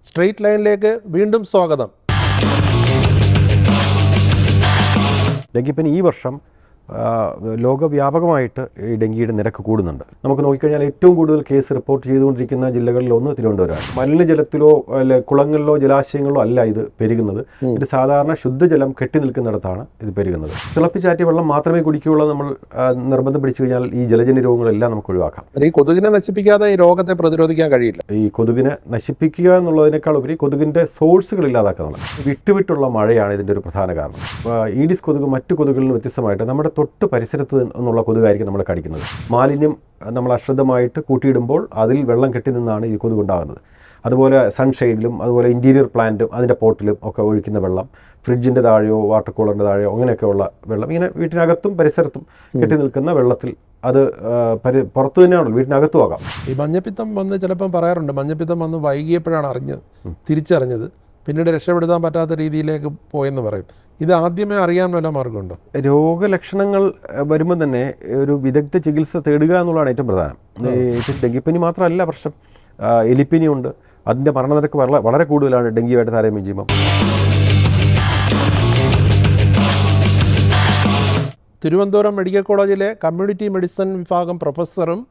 Straight ലൈനിലേക്ക് വീണ്ടും സ്വാഗതം. ഡെങ്കിപ്പനി ഈ വർഷം ലോകവ്യാപകമായിട്ട് ഈ ഡെങ്കിയുടെ നിരക്ക് കൂടുന്നുണ്ട്. നമുക്ക് നോക്കിക്കഴിഞ്ഞാൽ ഏറ്റവും കൂടുതൽ കേസ് റിപ്പോർട്ട് ചെയ്തുകൊണ്ടിരിക്കുന്ന ജില്ലകളിലൊന്ന് തിരുവനന്തപുരമാണ്. മലിനജലത്തിലോ കുളങ്ങളിലോ ജലാശയങ്ങളിലോ അല്ല ഇത് പെരുകുന്നത്. ഇത് സാധാരണ ശുദ്ധജലം കെട്ടി നിൽക്കുന്നിടത്താണ് ഇത് പെരുകുന്നത്. തിളപ്പിച്ചാറ്റിയ വെള്ളം മാത്രമേ കുടിക്കുകയുള്ളൂ നമ്മൾ നിർബന്ധം പിടിച്ചു കഴിഞ്ഞാൽ ഈ ജലജന്യ രോഗങ്ങളെല്ലാം നമുക്ക് ഒഴിവാക്കാം. ഈ കൊതുകിനെ നശിപ്പിക്കാതെ ഈ രോഗത്തെ പ്രതിരോധിക്കാൻ കഴിയില്ല. ഈ കൊതുകിനെ നശിപ്പിക്കുക എന്നുള്ളതിനേക്കാൾ ഉപരി കൊതുകിൻ്റെ സോഴ്സുകൾ ഇല്ലാതാക്കാനുള്ളത്. വിട്ടുവിട്ടുള്ള മഴയാണ് ഇതിൻ്റെ ഒരു പ്രധാന കാരണം. ഈഡിസ് കൊതുക് മറ്റു കൊതുകുകളിൽ നിന്ന് വ്യത്യസ്തമായിട്ട് നമ്മുടെ തൊട്ട് പരിസരത്ത് നിന്നുള്ള കൊതുകായിരിക്കും നമ്മളെ കടിക്കുന്നത്. മാലിന്യം നമ്മൾ അശ്രദ്ധമായിട്ട് കൂട്ടിയിടുമ്പോൾ അതിൽ വെള്ളം കെട്ടി നിന്നാണ് ഈ കൊതുകുണ്ടാകുന്നത്. അതുപോലെ സൺഷെയ്ഡിലും അതുപോലെ ഇൻറ്റീരിയർ പ്ലാന്റും അതിൻ്റെ പോട്ടിലും ഒക്കെ ഒഴിക്കുന്ന വെള്ളം, ഫ്രിഡ്ജിൻ്റെ താഴെയോ വാട്ടർ കൂളറിൻ്റെ താഴെയോ അങ്ങനെയൊക്കെയുള്ള വെള്ളം, ഇങ്ങനെ വീട്ടിനകത്തും പരിസരത്തും കെട്ടി നിൽക്കുന്ന വെള്ളത്തിൽ അത് പുറത്തു തന്നെയാണല്ലോ, വീട്ടിനകത്തും ആകാം. ഈ മഞ്ഞപ്പിത്തം വന്ന് ചിലപ്പം പറയാറുണ്ട്, മഞ്ഞപ്പിത്തം വന്ന് വൈകിയപ്പോഴാണ് തിരിച്ചറിഞ്ഞത്, പിന്നീട് രക്ഷപ്പെടുത്താൻ പറ്റാത്ത രീതിയിലേക്ക് പോയെന്ന് പറയും. ഇത് ആദ്യമേ അറിയാൻ വല്ല മാർഗമുണ്ടോ? രോഗലക്ഷണങ്ങൾ വരുമ്പോൾ തന്നെ ഒരു വിദഗ്ധ ചികിത്സ തേടുക എന്നുള്ളതാണ് ഏറ്റവും പ്രധാനം. ഡെങ്കിപ്പനി മാത്രമല്ല പ്രശ്നം, എലിപ്പനിയുണ്ട്. അതിൻ്റെ മരണനിരക്ക് വളരെ കൂടുതലാണ് ഡെങ്കിയുമായിട്ട് താരതമ്യം ചെയ്യുമ്പോൾ. തിരുവനന്തപുരം മെഡിക്കൽ കോളേജിലെ കമ്മ്യൂണിറ്റി മെഡിസിൻ വിഭാഗം പ്രൊഫസറും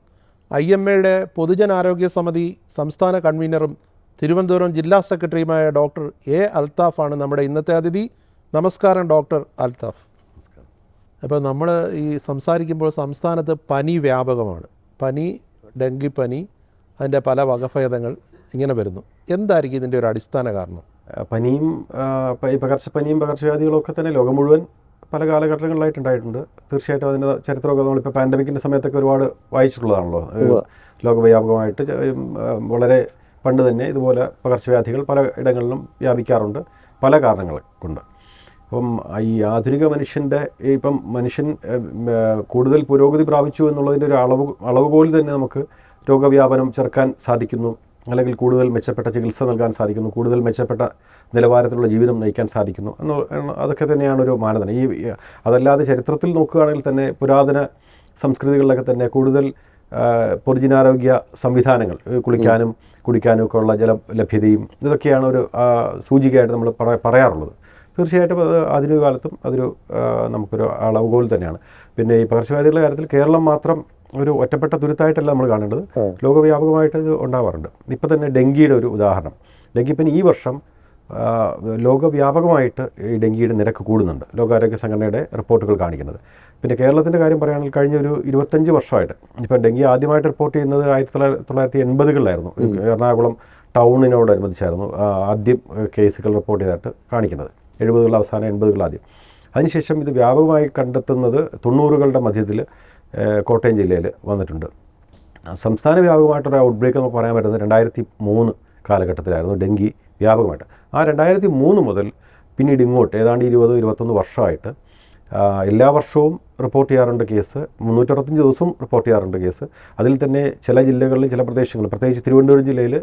IMAയുടെ പൊതുജനാരോഗ്യ സമിതി സംസ്ഥാന കൺവീനറും തിരുവനന്തപുരം ജില്ലാ സെക്രട്ടറിയുമായ ഡോക്ടർ A. അൽത്താഫാണ് നമ്മുടെ ഇന്നത്തെ അതിഥി. നമസ്കാരം ഡോക്ടർ അൽത്താഫ്. അപ്പോൾ നമ്മൾ ഈ സംസാരിക്കുമ്പോൾ സംസ്ഥാനത്ത് പനി വ്യാപകമാണ്. പനി, ഡെങ്കിപ്പനി, അതിൻ്റെ പല വകഭേദങ്ങൾ ഇങ്ങനെ വരുന്നു. എന്തായിരിക്കും ഇതിൻ്റെ ഒരു അടിസ്ഥാന കാരണം? പനിയും പകർച്ചപ്പനിയും പകർച്ചവ്യാധികളും ഒക്കെ തന്നെ ലോകം മുഴുവൻ പല കാലഘട്ടങ്ങളിലായിട്ടുണ്ടായിട്ടുണ്ട്. തീർച്ചയായിട്ടും അതിൻ്റെ ചരിത്രമൊക്കെ നമ്മളിപ്പോൾ പാൻഡമിക്കിൻ്റെ സമയത്തൊക്കെ ഒരുപാട് വായിച്ചിട്ടുള്ളതാണല്ലോ. ലോകവ്യാപകമായിട്ട് വളരെ പണ്ട് തന്നെ ഇതുപോലെ പകർച്ചവ്യാധികൾ പല ഇടങ്ങളിലും വ്യാപിക്കാറുണ്ട്, പല കാരണങ്ങൾ കൊണ്ട്. അപ്പം ഈ ആധുനിക മനുഷ്യൻ കൂടുതൽ പുരോഗതി പ്രാപിച്ചു എന്നുള്ളതിൻ്റെ ഒരു അളവുകോൽ തന്നെ നമുക്ക് രോഗവ്യാപനം ചെറുക്കാൻ സാധിക്കുന്നു, അല്ലെങ്കിൽ കൂടുതൽ മെച്ചപ്പെട്ട ചികിത്സ നൽകാൻ സാധിക്കുന്നു, കൂടുതൽ മെച്ചപ്പെട്ട നിലവാരത്തിലുള്ള ജീവിതം നയിക്കാൻ സാധിക്കുന്നു അതൊക്കെ തന്നെയാണ് ഒരു മാനദണ്ഡം. അതല്ലാതെ ചരിത്രത്തിൽ നോക്കുകയാണെങ്കിൽ തന്നെ പുരാതന സംസ്കൃതികളിലൊക്കെ തന്നെ കൂടുതൽ പൊതുജനാരോഗ്യ സംവിധാനങ്ങൾ, കുളിക്കാനും കുടിക്കാനും ഒക്കെ ഉള്ള ജല ലഭ്യതയും ഇതൊക്കെയാണ് ഒരു സൂചികയായിട്ട് നമ്മൾ പറയാറുള്ളത്. തീർച്ചയായിട്ടും അത് ആധുനിക കാലത്തും അതൊരു നമുക്കൊരു അളവുകോൽ തന്നെയാണ്. പിന്നെ ഈ പകർച്ചവ്യാധികളുടെ കാര്യത്തിൽ കേരളം മാത്രം ഒരു ഒറ്റപ്പെട്ട തുരുത്തായിട്ടല്ല നമ്മൾ കാണേണ്ടത്, ലോകവ്യാപകമായിട്ട് ഇത് ഉണ്ടാവാറുണ്ട്. ഇപ്പോൾ തന്നെ ഡെങ്കിയുടെ ഒരു ഉദാഹരണം. ഡെങ്കിപ്പനി ഈ വർഷം ലോകവ്യാപകമായിട്ട് ഈ ഡെങ്കിയുടെ നിരക്ക് കൂടുന്നുണ്ട്, ലോകാരോഗ്യ സംഘടനയുടെ റിപ്പോർട്ടുകൾ കാണിക്കുന്നത്. പിന്നെ കേരളത്തിൻ്റെ കാര്യം പറയുകയാണെങ്കിൽ കഴിഞ്ഞ ഒരു 25 വർഷമായിട്ട് ഇപ്പം ഡെങ്കി ആദ്യമായിട്ട് റിപ്പോർട്ട് ചെയ്യുന്നത് 1980-കളിലായിരുന്നു. എറണാകുളം ടൗണിനോടനുബന്ധിച്ചായിരുന്നു ആദ്യം കേസുകൾ റിപ്പോർട്ട് ചെയ്തായിട്ട് കാണിക്കുന്നത്. 70-കളുടെ അവസാനം 80-കൾ ആദ്യം. അതിനുശേഷം ഇത് വ്യാപകമായി കണ്ടെത്തുന്നത് 90-കളുടെ മധ്യത്തിൽ കോട്ടയം ജില്ലയിൽ വന്നിട്ടുണ്ട്. സംസ്ഥാന വ്യാപകമായിട്ടൊരു ഔട്ട്ബ്രേക്ക് എന്ന് പറയാൻ പറ്റുന്നത് 2003 കാലഘട്ടത്തിലായിരുന്നു ഡെങ്കി വ്യാപകമായിട്ട്. ആ 2003 മുതൽ പിന്നീട് ഇങ്ങോട്ട് ഏതാണ്ട് 20-21 വർഷമായിട്ട് എല്ലാ വർഷവും റിപ്പോർട്ട് ചെയ്യാറുണ്ട് കേസ്. 365 ദിവസവും റിപ്പോർട്ട് ചെയ്യാറുണ്ട് കേസ്. അതിൽ തന്നെ ചില ജില്ലകളിൽ ചില പ്രദേശങ്ങളിൽ, പ്രത്യേകിച്ച് തിരുവനന്തപുരം ജില്ലയിൽ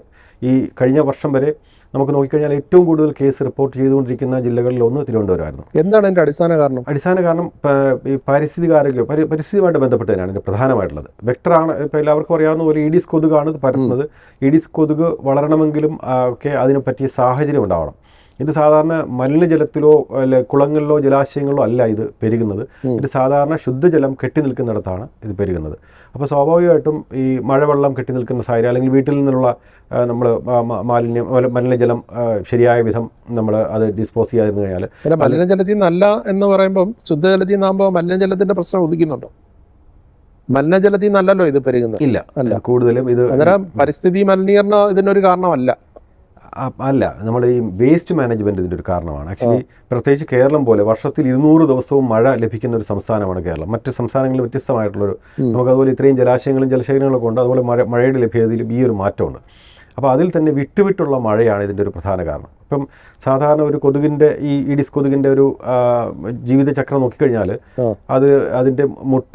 ഈ കഴിഞ്ഞ വർഷം വരെ നമുക്ക് നോക്കിക്കഴിഞ്ഞാൽ ഏറ്റവും കൂടുതൽ കേസ് റിപ്പോർട്ട് ചെയ്തുകൊണ്ടിരിക്കുന്ന ജില്ലകളിലൊന്ന് തിരുവനന്തപുരമായിരുന്നു. എന്താണ് അതിൻ്റെ അടിസ്ഥാന കാരണം? അടിസ്ഥാന കാരണം ഈ പരിസ്ഥിതിയുമായിട്ട് ബന്ധപ്പെട്ട് തന്നെയാണ് ഇത് പ്രധാനമായിട്ടുള്ളത്. വെക്ടറാണ്. ഇപ്പോൾ എല്ലാവർക്കും അറിയാവുന്ന പോലെ ഈഡിസ് കൊതുകാണ് ഇത് പരത്തുന്നത്. ഈഡിസ് കൊതുക് വളരണമെങ്കിലും ഒക്കെ അതിന് പറ്റിയ സാഹചര്യം ഉണ്ടാവണം. ഇത് സാധാരണ മലിനജലത്തിലോ കുളങ്ങളിലോ ജലാശയങ്ങളിലോ അല്ല ഇത് പെരുകുന്നത്. ഇത് സാധാരണ ശുദ്ധജലം കെട്ടി നിൽക്കുന്നിടത്താണ് ഇത് പെരുകുന്നത്. അപ്പോൾ സ്വാഭാവികമായിട്ടും ഈ മഴവെള്ളം കെട്ടി നിൽക്കുന്ന സാഹചര്യം, അല്ലെങ്കിൽ വീട്ടിൽ നിന്നുള്ള നമ്മൾ മലിനജലം ശരിയായ വിധം നമ്മൾ അത് ഡിസ്പോസ് ചെയ്യാതിരുന്നു കഴിഞ്ഞാൽ, മലിനജലത്തിൽ നിന്നല്ല എന്ന് പറയുമ്പം ശുദ്ധജലത്തിൽ നിന്നാകുമ്പോൾ മലിനജലത്തിൻ്റെ പ്രശ്നം ഉദിക്കുന്നുണ്ടോ? മലിനജലത്തിൽ നിന്നല്ലല്ലോ ഇത് പെരുകുന്നത്. ഇല്ല, കൂടുതലും ഇത് പരിസ്ഥിതി മലിനീകരണം ഇതിനൊരു കാരണമല്ല. അല്ല, നമ്മൾ ഈ വേസ്റ്റ് മാനേജ്മെൻറ്റ് ഇതിൻ്റെ ഒരു കാരണമാണ്. ആക്ച്വലി പ്രത്യേകിച്ച് കേരളം പോലെ വർഷത്തിൽ 200 ദിവസവും മഴ ലഭിക്കുന്ന ഒരു സംസ്ഥാനമാണ് കേരളം. മറ്റ് സംസ്ഥാനങ്ങളിൽ വ്യത്യസ്തമായിട്ടുള്ളൊരു, നമുക്കതുപോലെ ഇത്രയും ജലാശയങ്ങളും ജലശേഖരങ്ങളൊക്കെ ഉണ്ട്, അതുപോലെ മഴയുടെ ലഭ്യതയിലും ഈ ഒരു മാറ്റമുണ്ട്. അപ്പോൾ അതിൽ തന്നെ വിട്ടുവിട്ടുള്ള മഴയാണ് ഇതിൻ്റെ ഒരു പ്രധാന കാരണം. ഇപ്പം സാധാരണ ഒരു കൊതുകിൻ്റെ ഈ ഈഡിസ് കൊതുകിൻ്റെ ഒരു ജീവിതചക്രം നോക്കിക്കഴിഞ്ഞാൽ അതിൻ്റെ മുട്ട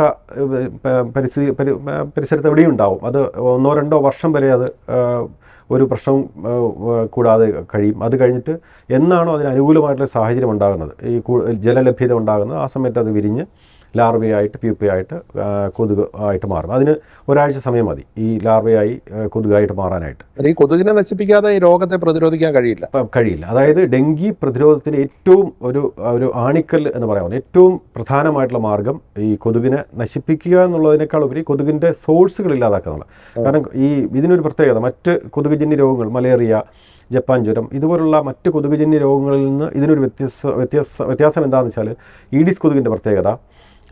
പരിസരത്ത് എവിടെയും ഉണ്ടാവും. അത് 1-2 വർഷം വരെ അത് ഒരു പ്രശ്നവും കൂടാതെ കഴിയും. അത് കഴിഞ്ഞിട്ട് എന്നാണോ അതിന് അനുകൂലമായിട്ടുള്ള സാഹചര്യം ഉണ്ടാകുന്നത്, ഈ ജലലഭ്യത ഉണ്ടാകുന്നത്, ആ സമയത്ത് അത് വിരിഞ്ഞ് ലാർവയായിട്ട് പ്യൂപ്പയായിട്ട് കൊതുക് ആയിട്ട് മാറും. അതിന് ഒരാഴ്ച സമയം മതി ഈ ലാർവയായി കൊതുകായിട്ട് മാറാനായിട്ട്. ഈ കൊതുകിനെ നശിപ്പിക്കാതെ ഈ രോഗത്തെ പ്രതിരോധിക്കാൻ കഴിയില്ല. അതായത് ഡെങ്കി പ്രതിരോധത്തിന് ഏറ്റവും ഒരു ആണിക്കൽ എന്ന് പറയാം, ഏറ്റവും പ്രധാനമായിട്ടുള്ള മാർഗം ഈ കൊതുകിനെ നശിപ്പിക്കുക എന്നുള്ളതിനേക്കാൾ ഉപരി കൊതുകിൻ്റെ സോഴ്സുകൾ ഇല്ലാതാക്കുക എന്നുള്ളത്. കാരണം ഇതിനൊരു പ്രത്യേകത, മറ്റ് കൊതുകുജന്യ രോഗങ്ങൾ, മലേറിയ, ജപ്പാൻ ജ്വരം ഇതുപോലുള്ള മറ്റ് കൊതുകുജന്യ രോഗങ്ങളിൽ നിന്ന് ഇതിനൊരു വ്യത്യാസം എന്താണെന്ന് വെച്ചാൽ, ഈഡിസ് കൊതുകിൻ്റെ പ്രത്യേകത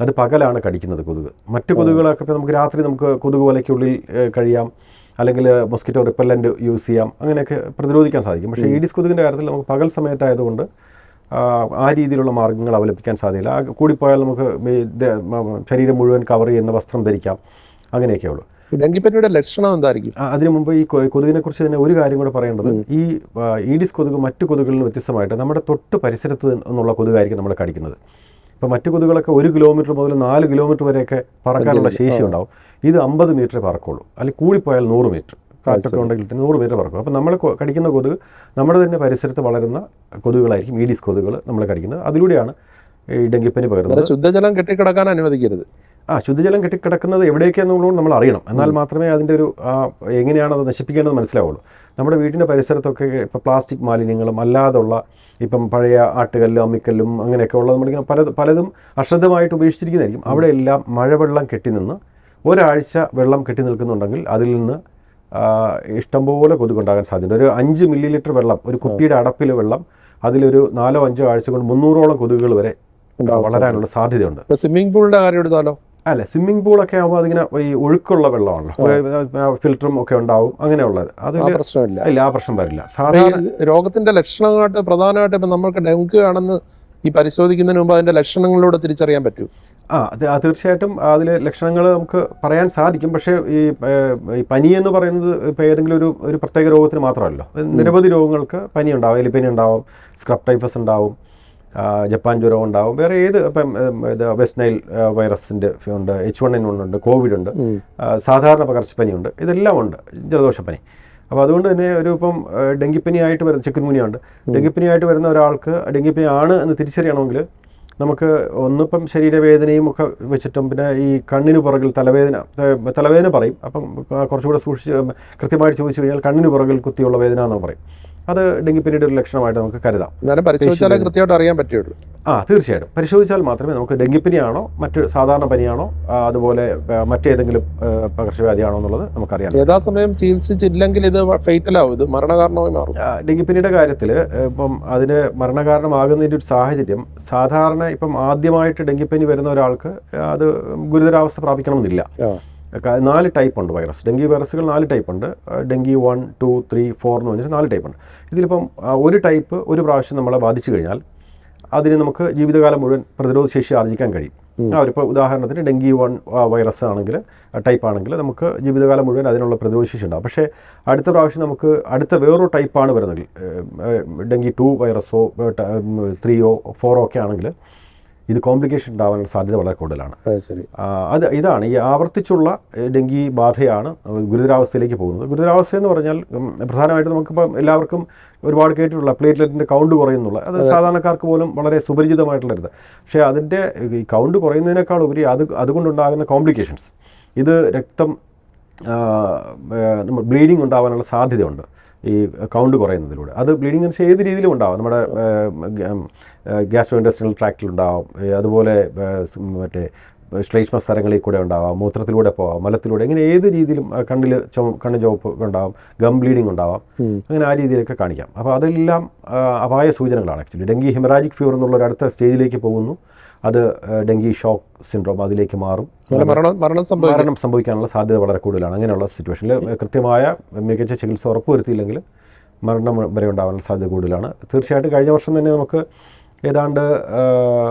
അത് പകലാണ് കടിക്കുന്നത് കൊതുക്. മറ്റ് കൊതുകുകളൊക്കെ ഇപ്പോൾ നമുക്ക് രാത്രി നമുക്ക് കൊതുക് വലയ്ക്കുള്ളിൽ കഴിയാം, അല്ലെങ്കിൽ മൊസ്കിറ്റോ റിപ്പല്ലൻ്റ് യൂസ് ചെയ്യാം, അങ്ങനെയൊക്കെ പ്രതിരോധിക്കാൻ സാധിക്കും. പക്ഷേ ഈഡിസ് കൊതുകിൻ്റെ കാര്യത്തിൽ നമുക്ക് പകൽ സമയത്തായതുകൊണ്ട് ആ രീതിയിലുള്ള മാർഗ്ഗങ്ങൾ അവലംബിക്കാൻ സാധ്യതയില്ല. കൂടിപ്പോയാൽ നമുക്ക് ശരീരം മുഴുവൻ കവർ ചെയ്യുന്ന വസ്ത്രം ധരിക്കാം, അങ്ങനെയൊക്കെ ഉള്ളൂ. ഡെങ്കിപ്പനിയുടെ ലക്ഷണം എന്തായിരിക്കും? അതിനു മുമ്പ് ഈ കൊതുകിനെ കുറിച്ച് തന്നെ ഒരു കാര്യം കൂടെ പറയേണ്ടത്, ഈ ഈഡിസ് കൊതുക് മറ്റു കൊതുകുകളിൽ നിന്ന് വ്യത്യസ്തമായിട്ട് നമ്മുടെ തൊട്ട് പരിസരത്ത് നിന്നുള്ള കൊതുകായിരിക്കും നമ്മൾ കടിക്കുന്നത്. ഇപ്പോൾ മറ്റു കൊതുകുകളൊക്കെ 1 കിലോമീറ്റർ മുതൽ 4 കിലോമീറ്റർ വരെയൊക്കെ പറക്കാനുള്ള ശേഷി ഉണ്ടാവും. ഇത് 50 മീറ്റർ പറക്കുള്ളൂ, അല്ലെങ്കിൽ കൂടിപ്പോയാൽ 100 മീറ്റർ, കാറ്റൊക്കെ ഉണ്ടെങ്കിൽ തന്നെ 100 മീറ്റർ പറക്കും. അപ്പോൾ നമ്മൾ കടിക്കുന്ന കൊതുക് നമ്മുടെ തന്നെ പരിസരത്ത് വളരുന്ന കൊതുകുകളായിരിക്കും ഈഡിസ് കൊതുകുകൾ നമ്മൾ കടിക്കുന്നത്. അതിലൂടെയാണ് ഈ ഡെങ്കിപ്പനി പകരുന്നത്. ശുദ്ധജലം കെട്ടിക്കിടക്കാൻ അനുവദിക്കരുത്. ശുദ്ധജലം കെട്ടിക്കിടക്കുന്നത് എവിടേക്കാണെന്നുള്ളത് നമ്മൾ അറിയണം. എന്നാൽ മാത്രമേ അതിൻ്റെ ഒരു എങ്ങനെയാണ് അത് നശിപ്പിക്കേണ്ടത് മനസ്സിലാവുള്ളൂ. നമ്മുടെ വീടിൻ്റെ പരിസരത്തൊക്കെ ഇപ്പോൾ പ്ലാസ്റ്റിക് മാലിന്യങ്ങളും അല്ലാതുള്ള ഇപ്പം പഴയ ആട്ടുകല്ലും അമ്മിക്കല്ലും അങ്ങനെയൊക്കെ ഉള്ളത് നമ്മളിങ്ങനെ പലതും അശ്രദ്ധമായിട്ട് ഉപേക്ഷിച്ചിരിക്കുന്നതായിരിക്കും. അവിടെയെല്ലാം മഴവെള്ളം കെട്ടിനിന്ന് ഒരാഴ്ച വെള്ളം കെട്ടി നിൽക്കുന്നുണ്ടെങ്കിൽ അതിൽ നിന്ന് ഇഷ്ടംപോലെ കൊതുകുണ്ടാകാൻ സാധ്യത. ഒരു 5 മില്ലി ലിറ്റർ വെള്ളം, ഒരു കുപ്പിയുടെ അടപ്പിൽ വെള്ളം, അതിലൊരു 4-5 ആഴ്ച കൊണ്ട് 300ഓളം കൊതുകുകൾ വരെ വളരാനുള്ള സാധ്യതയുണ്ട്. സ്വിമ്മിംഗ് പൂളിൻ്റെ കാര്യം എടുത്താലോ? അല്ല, സ്വിമ്മിംഗ് പൂളൊക്കെ ആകുമ്പോൾ അതിങ്ങനെ ഈ ഒഴുക്കുള്ള വെള്ളമാണല്ലോ, ഫിൽറ്ററും ഒക്കെ ഉണ്ടാവും, അങ്ങനെയുള്ളത് അതിൽ പ്രശ്നമില്ല. ഇല്ല, ആ പ്രശ്നം വരില്ല. സാധാരണ രോഗത്തിന്റെ ലക്ഷണങ്ങളായിട്ട് പ്രധാനമായിട്ട് ഇപ്പം നമുക്ക് ഡെങ്കു ആണെന്ന് ഈ പരിശോധിക്കുന്നതിന് മുമ്പ് അതിന്റെ ലക്ഷണങ്ങളിലൂടെ തിരിച്ചറിയാൻ പറ്റും. തീർച്ചയായിട്ടും അതിലെ ലക്ഷണങ്ങൾ നമുക്ക് പറയാൻ സാധിക്കും. പക്ഷേ ഈ പനി എന്ന് പറയുന്നത് ഇപ്പോൾ ഏതെങ്കിലും ഒരു പ്രത്യേക രോഗത്തിന് മാത്രമല്ലോ, നിരവധി രോഗങ്ങൾക്ക് പനി ഉണ്ടാവും. എലിപ്പനി ഉണ്ടാവും, സ്ക്രബ് ടൈഫസ് ഉണ്ടാവും, ജപ്പാൻ ജ്വരം ഉണ്ടാവും, വേറെ ഏത് ഇപ്പം വെസ്റ്റ് നൈൽ വൈറസിൻ്റെ ഉണ്ട്, H1N1 ഉണ്ട്, കോവിഡ് ഉണ്ട്, സാധാരണ പകർച്ചപ്പനിയുണ്ട്, ഇതെല്ലാം ഉണ്ട്, ജലദോഷപ്പനി. അപ്പോൾ അതുകൊണ്ട് തന്നെ ഇപ്പം ഡെങ്കിപ്പനിയായിട്ട് വരുന്ന ചിക്കൻഗുനിയ ഉണ്ട്. ഡെങ്കിപ്പനിയായിട്ട് വരുന്ന ഒരാൾക്ക് ഡെങ്കിപ്പനി ആണ് എന്ന് തിരിച്ചറിയണമെങ്കിൽ ഒന്നിപ്പം ശരീരവേദനയും ഒക്കെ വെച്ചിട്ടും, പിന്നെ ഈ കണ്ണിന് പുറകിൽ തലവേദന പറയും. അപ്പം കുറച്ചുകൂടെ സൂക്ഷിച്ച് കൃത്യമായിട്ട് ചോദിച്ചു കഴിഞ്ഞാൽ കണ്ണിന് പുറകിൽ കുത്തിയുള്ള വേദന എന്ന് പറയും. അത് ഡെങ്കിപ്പനിയുടെ ഒരു ലക്ഷണമായിട്ട് നമുക്ക് കരുതാം. പരിശോധിച്ചാലേ കൃത്യമായിട്ട് അറിയാൻ പറ്റുള്ളൂ. തീർച്ചയായിട്ടും പരിശോധിച്ചാൽ മാത്രമേ നമുക്ക് ഡെങ്കിപ്പനിയാണോ മറ്റ് സാധാരണ പനിയാണോ അതുപോലെ മറ്റേതെങ്കിലും പകർച്ചവ്യാധിയാണോ എന്നുള്ളത് നമുക്കറിയാം. യഥാസമയം ചികിത്സിച്ചില്ലെങ്കിൽ ഇത് ഫെയ്റ്റലാവും, ഇത് മരണകാരണമായി മാറും. ഡെങ്കിപ്പനിയുടെ കാര്യത്തിൽ ഇപ്പം അതിന് മരണകാരണമാകുന്നതിൻ്റെ ഒരു സാഹചര്യം, സാധാരണ ഇപ്പം ആദ്യമായിട്ട് ഡെങ്കിപ്പനി വരുന്ന ഒരാൾക്ക് അത് ഗുരുതരാവസ്ഥ പ്രാപിക്കണമെന്നില്ല. 4 ടൈപ്പ് ഉണ്ട് വൈറസ്. ഡെങ്കി വൈറസുകൾ 4 ടൈപ്പ് ഉണ്ട്. ഡെങ്കി 1, 2, 3, 4 എന്ന് പറഞ്ഞാൽ 4 ടൈപ്പ് ഉണ്ട്. ഇതിലിപ്പം ഒരു ടൈപ്പ് ഒരു പ്രാവശ്യം നമ്മളെ ബാധിച്ചു കഴിഞ്ഞാൽ അതിന് നമുക്ക് ജീവിതകാലം മുഴുവൻ പ്രതിരോധ ശേഷി ആർജിക്കാൻ കഴിയും. ഇപ്പോൾ ഉദാഹരണത്തിന് ഡെങ്കി 1 വൈറസ് ആണെങ്കിൽ, ടൈപ്പ് ആണെങ്കിൽ നമുക്ക് ജീവിതകാലം മുഴുവൻ അതിനുള്ള പ്രതിരോധ ശേഷി ഉണ്ടാകും. പക്ഷേ അടുത്ത പ്രാവശ്യം നമുക്ക് വേറൊരു ടൈപ്പാണ് വരുന്നതെങ്കിൽ, ഡെങ്കി 2 വൈറസോ 3ഓ 4ഓ ഒക്കെ ആണെങ്കിൽ ഇത് കോംപ്ലിക്കേഷൻ ഉണ്ടാകാനുള്ള സാധ്യത വളരെ കൂടുതലാണ്. ഇതാണ് ഈ ആവർത്തിച്ചുള്ള ഡെങ്കി ബാധയാണ് ഗുരുതരാവസ്ഥയിലേക്ക് പോകുന്നത്. ഗുരുതരാവസ്ഥ എന്ന് പറഞ്ഞാൽ പ്രധാനമായിട്ടും നമുക്കിപ്പോൾ എല്ലാവർക്കും ഒരുപാട് കേട്ടിട്ടുള്ള പ്ലേറ്റ്ലെറ്റിൻ്റെ കൗണ്ട് കുറയുന്നുള്ള, അത് സാധാരണക്കാർക്ക് പോലും വളരെ സുപരിചിതമായിട്ടുള്ളൊരിത്. പക്ഷേ അതിൻ്റെ ഈ കൗണ്ട് കുറയുന്നതിനേക്കാൾ ഉപരി അതുകൊണ്ടുണ്ടാകുന്ന കോംപ്ലിക്കേഷൻസ്, ഇത് രക്തം ബ്ലീഡിങ് ഉണ്ടാകാനുള്ള സാധ്യതയുണ്ട് ഈ കൗണ്ട് കുറയുന്നതിലൂടെ. അത് ബ്ലീഡിങ് എന്ന് വെച്ചാൽ ഏത് രീതിയിലും ഉണ്ടാവും. നമ്മുടെ ഗ്യാസ്ട്രോ ഇൻറ്റെസ്റ്റിനൽ ട്രാക്റ്റിലുണ്ടാവും, അതുപോലെ മറ്റേ ശ്ലേഷ്മ സ്ഥലങ്ങളിൽ കൂടെ ഉണ്ടാവാം, മൂത്രത്തിലൂടെ പോവാം, മലത്തിലൂടെ, ഇങ്ങനെ ഏത് രീതിയിലും കണ്ണ് ചുവപ്പ് ഉണ്ടാവാം, ഗം ബ്ലീഡിങ് ഉണ്ടാവാം, അങ്ങനെ ആ രീതിയിലൊക്കെ കാണിക്കാം. അപ്പോൾ അതെല്ലാം അപായ സൂചനകളാണ്. ആക്ച്വലി ഡെങ്കി ഹെമറാജിക് ഫീവർ എന്നുള്ള ഒരു അടുത്ത സ്റ്റേജിലേക്ക് പോകുന്നു. അത് ഡെങ്കി ഷോക്ക് സിൻഡ്രോം അതിലേക്ക് മാറും. മരണം സംഭവിക്കാനുള്ള സാധ്യത വളരെ കൂടുതലാണ്. അങ്ങനെയുള്ള സിറ്റുവേഷനിൽ കൃത്യമായ മികച്ച ചികിത്സ ഉറപ്പുവരുത്തിയില്ലെങ്കിൽ മരണം വരെ ഉണ്ടാകാനുള്ള സാധ്യത കൂടുതലാണ്. തീർച്ചയായിട്ടും കഴിഞ്ഞ വർഷം തന്നെ നമുക്ക് ഏതാണ്ട്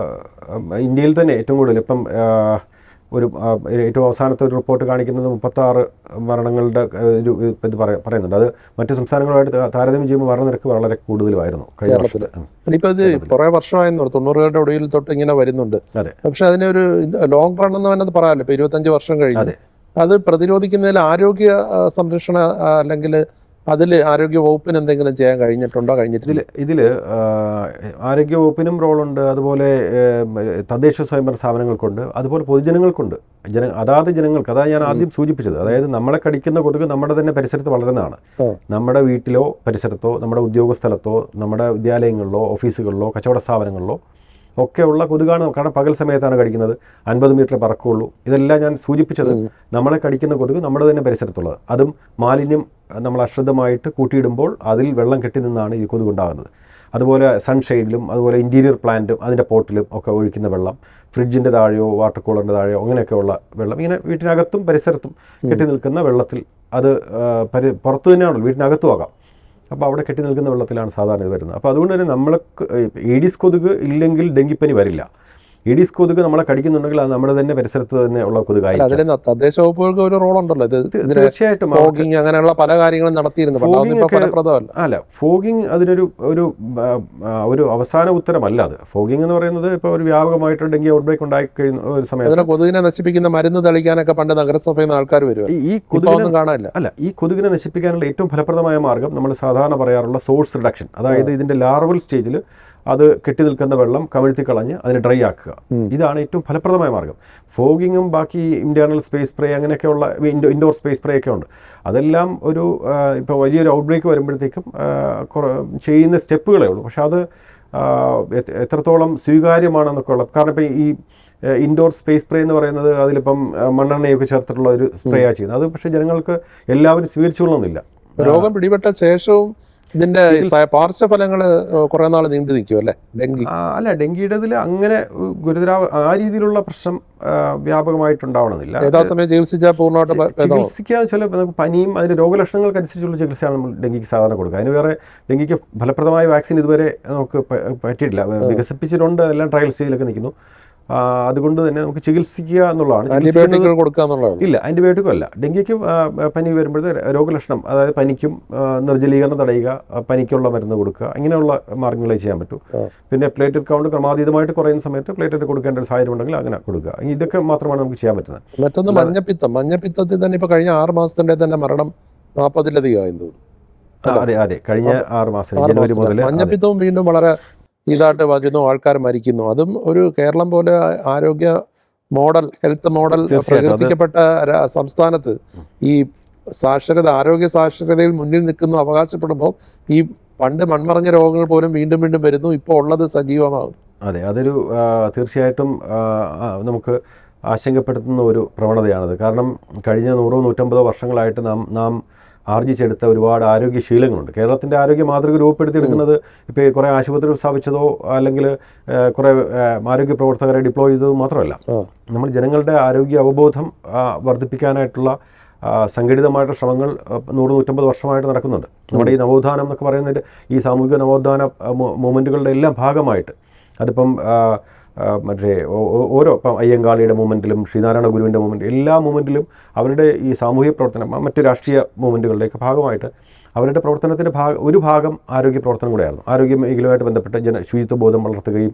ഇന്ത്യയിൽ തന്നെ ഏറ്റവും കൂടുതൽ ഇപ്പം ഏറ്റവും അവസാനത്തെ ഒരു റിപ്പോർട്ട് കാണിക്കുന്നത് 36 മരണങ്ങളുടെ ഒരു ഇത് പറയുന്നുണ്ട്. അത് മറ്റ് സംസ്ഥാനങ്ങളുമായിട്ട് താരതമ്യം ചെയ്യുമ്പോൾ മരണനിരക്ക് വളരെ കൂടുതലുമായിരുന്നു കഴിഞ്ഞ വർഷത്തിൽ. ഇപ്പോൾ ഇത് കുറേ വർഷമായിരുന്നു, 90കളുടെ ഒടുവിൽ തൊട്ട് ഇങ്ങനെ വരുന്നുണ്ട്. അതെ. പക്ഷെ അതിനൊരു ലോങ് റൺ എന്ന് തന്നെ പറയാമല്ലോ. ഇപ്പോൾ 25 വർഷം കഴിഞ്ഞു. അത് പ്രതിരോധിക്കുന്നതിൽ ആരോഗ്യ സംരക്ഷണ അല്ലെങ്കിൽ അതിൽ ആരോഗ്യ വകുപ്പിന് എന്തെങ്കിലും ചെയ്യാൻ കഴിഞ്ഞിട്ടുണ്ടോ? കഴിഞ്ഞിട്ടില്ല. ഇതിൽ ആരോഗ്യ വകുപ്പിനും റോളുണ്ട്, അതുപോലെ തദ്ദേശ സ്വയംഭരണ സ്ഥാപനങ്ങൾക്കുണ്ട്, അതുപോലെ പൊതുജനങ്ങൾക്കുണ്ട്. അതാത് ജനങ്ങൾക്ക്, അതാണ് ഞാൻ ആദ്യം സൂചിപ്പിച്ചത്. അതായത് നമ്മളെ കടിക്കുന്ന കൊതുക് നമ്മുടെ തന്നെ പരിസരത്ത് വളരുന്നതാണ്. നമ്മുടെ വീട്ടിലോ പരിസരത്തോ നമ്മുടെ ഉദ്യോഗ സ്ഥലത്തോ നമ്മുടെ വിദ്യാലയങ്ങളിലോ ഓഫീസുകളിലോ കച്ചവട സ്ഥാപനങ്ങളിലോ ഒക്കെയുള്ള കൊതുകാണ്. കാരണം പകൽ സമയത്താണ് കടിക്കുന്നത്, 50 മീറ്റർ പറക്കുള്ളൂ. ഇതെല്ലാം ഞാൻ സൂചിപ്പിച്ചത് നമ്മളെ കടിക്കുന്ന കൊതുക് നമ്മുടെ തന്നെ പരിസരത്തുള്ളത്. അതും മാലിന്യം നമ്മൾ അശ്രദ്ധമായിട്ട് കൂട്ടിയിടുമ്പോൾ അതിൽ വെള്ളം കെട്ടി നിന്നാണ് ഈ കൊതുകുണ്ടാകുന്നത്. അതുപോലെ സൺഷെയ്ഡിലും അതുപോലെ ഇൻറ്റീരിയർ പ്ലാന്റും അതിൻ്റെ പോട്ടിലും ഒക്കെ ഒഴിക്കുന്ന വെള്ളം, ഫ്രിഡ്ജിൻ്റെ താഴെയോ വാട്ടർ കൂളറിൻ്റെ താഴെയോ അങ്ങനെയൊക്കെയുള്ള വെള്ളം, ഇങ്ങനെ വീട്ടിനകത്തും പരിസരത്തും കെട്ടി നിൽക്കുന്ന വെള്ളത്തിൽ, അത് പുറത്തു തന്നെയാണല്ലോ, വീട്ടിനകത്തും ആകാം. അപ്പോൾ അവിടെ കെട്ടി നിൽക്കുന്ന വെള്ളത്തിലാണ് സാധാരണ ഇത് വരുന്നത്. അപ്പോൾ അതുകൊണ്ട് തന്നെ നമ്മൾക്ക് ഈഡിസ് കൊതുക് ഇല്ലെങ്കിൽ ഡെങ്കിപ്പനി വരില്ല. ഈഡിസ് കൊതുക് നമ്മളെ കടിക്കുന്നുണ്ടെങ്കിൽ അത് നമ്മുടെ തന്നെ പരിസരത്ത് തന്നെ ഉള്ള കൊതുകായി. തദ്ദേശ വകുപ്പുകൾക്ക് ഒരു റോൾ ഉണ്ടല്ലോ. തീർച്ചയായിട്ടും ഫോഗിങ് അങ്ങനെയുള്ള പല കാര്യങ്ങളും നടത്തിയിരുന്നു. അല്ല, ഫോഗിങ് അതിനൊരു ഒരു അവസാന ഉത്തരമല്ല. അത് ഫോഗിങ് എന്ന് പറയുന്നത് ഇപ്പോൾ ഒരു വ്യാപകമായിട്ട് ഡെങ്കി ഔട്ട്ബ്രേക്ക് ഉണ്ടായി കഴിയുന്ന ഒരു സമയത്ത് കൊതുകിനെ നശിപ്പിക്കുന്ന മരുന്ന് തെളിക്കാനൊക്കെ പണ്ട് നഗരസഭയിൽ നിന്ന് ആൾക്കാർ വരും. ഈ കൊതുകിനെ കാണാനില്ല. അല്ല, ഈ കൊതുകിനെ നശിപ്പിക്കാനുള്ള ഏറ്റവും ഫലപ്രദമായ മാർഗ്ഗം നമ്മൾ സാധാരണ പറയാറുള്ള സോഴ്സ് റിഡക്ഷൻ. അതായത് ഇതിന്റെ ലാർവൽ സ്റ്റേജിൽ അത് കെട്ടി നിൽക്കുന്ന വെള്ളം കമിഴ്ത്തി കളഞ്ഞ് അതിനെ ഡ്രൈ ആക്കുക. ഇതാണ് ഏറ്റവും ഫലപ്രദമായ മാർഗ്ഗം. ഫോഗിങ്ങും ബാക്കി ഇന്റേണൽ സ്പേസ് സ്പ്രേ അങ്ങനെയൊക്കെയുള്ള ഇൻഡോർ സ്പേസ് സ്പ്രേ ഒക്കെ ഉണ്ട്. അതെല്ലാം ഒരു ഇപ്പോൾ വലിയൊരു ഔട്ട്ബ്രേക്ക് വരുമ്പോഴത്തേക്കും ചെയ്യുന്ന സ്റ്റെപ്പുകളേ ഉള്ളൂ. പക്ഷെ അത് എത്രത്തോളം സ്വീകാര്യമാണെന്നൊക്കെ ഉള്ള, കാരണം ഇപ്പോൾ ഈ ഇൻഡോർ സ്പേസ് സ്പ്രേ എന്ന് പറയുന്നത് അതിലിപ്പം മണ്ണെണ്ണയൊക്കെ ചേർത്തിട്ടുള്ള ഒരു സ്പ്രേയാണ് ചെയ്യുന്നത്. അത് പക്ഷേ ജനങ്ങൾക്ക് എല്ലാവരും സ്വീകരിച്ചുകൊള്ളുന്നില്ല. രോഗം പിടിപെട്ട ശേഷവും ഇതിന്റെ പാർശ്വഫലങ്ങൾ കുറെ നാൾ നീണ്ടു നിൽക്കും അല്ലേ ഡെങ്കി? അല്ല, ഡെങ്കിയുടേതിൽ അങ്ങനെ ആ രീതിയിലുള്ള പ്രശ്നം വ്യാപകമായിട്ടുണ്ടാവണമെന്നില്ല. യഥാസമയം ചികിത്സിച്ചാൽ പൂർണ്ണമായിട്ട് ചികിത്സിക്കുക ചില നമുക്ക് പനിയും അതിൻ്റെ രോഗലക്ഷണങ്ങൾക്കനുസരിച്ചുള്ള ചികിത്സയാണ് നമ്മൾ ഡെങ്കിക്ക് സാധാരണ കൊടുക്കുക. അതിന് വേറെ ഡെങ്കിക്ക് ഫലപ്രദമായ വാക്സിൻ ഇതുവരെ നമുക്ക് പറ്റിയിട്ടില്ല. വികസിപ്പിച്ചിട്ടുണ്ട്, എല്ലാം ട്രയൽ സ്റ്റേജിലൊക്കെ നിൽക്കുന്നു. അതുകൊണ്ട് തന്നെ നമുക്ക് ചികിത്സിക്കുക എന്നുള്ളതാണ്. ആന്റിബയോട്ടിക്കുകൾ കൊടുക്കുക എന്നുള്ളതാണ്. ഇല്ല, ആന്റിബയോട്ടിക്കും അല്ല. ഡെങ്കിക്ക് പനി വരുമ്പോഴത്തെ രോഗലക്ഷണം, അതായത് പനിക്കും നിർജ്ജലീകരണം തടയുക, പനിക്കുള്ള മരുന്ന് കൊടുക്കുക, ഇങ്ങനെയുള്ള മാർഗ്ഗങ്ങളെ ചെയ്യാൻ പറ്റൂ. പിന്നെ പ്ലേറ്റഡ് കൗണ്ട് ക്രമാതീതമായിട്ട് കുറയുന്ന സമയത്ത് പ്ലേറ്റഡ് കൊടുക്കേണ്ട ഒരു സാഹചര്യം ഉണ്ടെങ്കിൽ അങ്ങനെ കൊടുക്കുക. ഇതൊക്കെ മാത്രമാണ് നമുക്ക് ചെയ്യാൻ പറ്റുന്നത്. മറ്റൊന്ന് മഞ്ഞപ്പിത്തത്തിൽ തന്നെ ഇപ്പോൾ കഴിഞ്ഞ 6 മാസത്തിൻ്റെ തന്നെ മരണം 40-ലധികം ആയെന്ന് തോന്നുന്നു. അതെ, കഴിഞ്ഞ 6 മാസം ജനുവരി മുതൽ മഞ്ഞപ്പിത്തവും വീണ്ടും വളരെ ഇതായിട്ട് വരുന്നു, ആൾക്കാർ മരിക്കുന്നു. അതും ഒരു കേരളം പോലെ ആരോഗ്യ മോഡൽ, ഹെൽത്ത് മോഡൽ പ്രകീർത്തിക്കപ്പെട്ട സംസ്ഥാനത്ത് ഈ ആരോഗ്യ സാക്ഷരതയിൽ മുന്നിൽ നിൽക്കുന്നു അവകാശപ്പെടുമ്പോൾ ഈ പണ്ട് മൺമറഞ്ഞ രോഗങ്ങൾ പോലും വീണ്ടും വീണ്ടും വരുന്നു, ഇപ്പോൾ ഉള്ളത് സജീവമാകുന്നു. അതെ, അതൊരു തീർച്ചയായിട്ടും നമുക്ക് ആശങ്കപ്പെടുത്തുന്ന ഒരു പ്രവണതയാണത്. കാരണം കഴിഞ്ഞ 100-150 വർഷങ്ങളായിട്ട് നാം ആർജിച്ചെടുത്ത ഒരുപാട് ആരോഗ്യശീലങ്ങളുണ്ട്. കേരളത്തിൻ്റെ ആരോഗ്യ മാതൃക രൂപപ്പെടുത്തിയെടുക്കുന്നത് ഇപ്പോൾ കുറേ ആശുപത്രികൾ സ്ഥാപിച്ചതോ അല്ലെങ്കിൽ കുറേ ആരോഗ്യ പ്രവർത്തകരെ ഡിപ്ലോയ് ചെയ്തതോ മാത്രമല്ല, നമ്മൾ ജനങ്ങളുടെ ആരോഗ്യ അവബോധം വർദ്ധിപ്പിക്കാനായിട്ടുള്ള സംഘടിതമായിട്ടുള്ള ശ്രമങ്ങൾ 100-150 വർഷമായിട്ട് നടക്കുന്നുണ്ട്. നമ്മുടെ ഈ നവോത്ഥാനം എന്നൊക്കെ പറയുന്നതിൽ ഈ സാമൂഹിക നവോത്ഥാന മൂവ്മെൻറ്റുകളുടെ എല്ലാം ഭാഗമായിട്ട് അതിപ്പം മറ്റേ ഓരോ ഇപ്പം അയ്യങ്കാളിയുടെ മൂവ്മെൻറ്റിലും ശ്രീനാരായണ ഗുരുവിൻ്റെ മൂവ്മെൻറ്റ്, എല്ലാ മൂവ്മെൻറ്റിലും അവരുടെ ഈ സാമൂഹിക പ്രവർത്തനം, മറ്റ് രാഷ്ട്രീയ മൂവ്മെൻറ്റുകളുടെയൊക്കെ ഭാഗമായിട്ട് അവരുടെ പ്രവർത്തനത്തിൻ്റെ ഒരു ഭാഗം ആരോഗ്യ പ്രവർത്തനം കൂടെയായിരുന്നു. ആരോഗ്യ മേഖലയുമായിട്ട് ബന്ധപ്പെട്ട് ശുചിത്വ ബോധം വളർത്തുകയും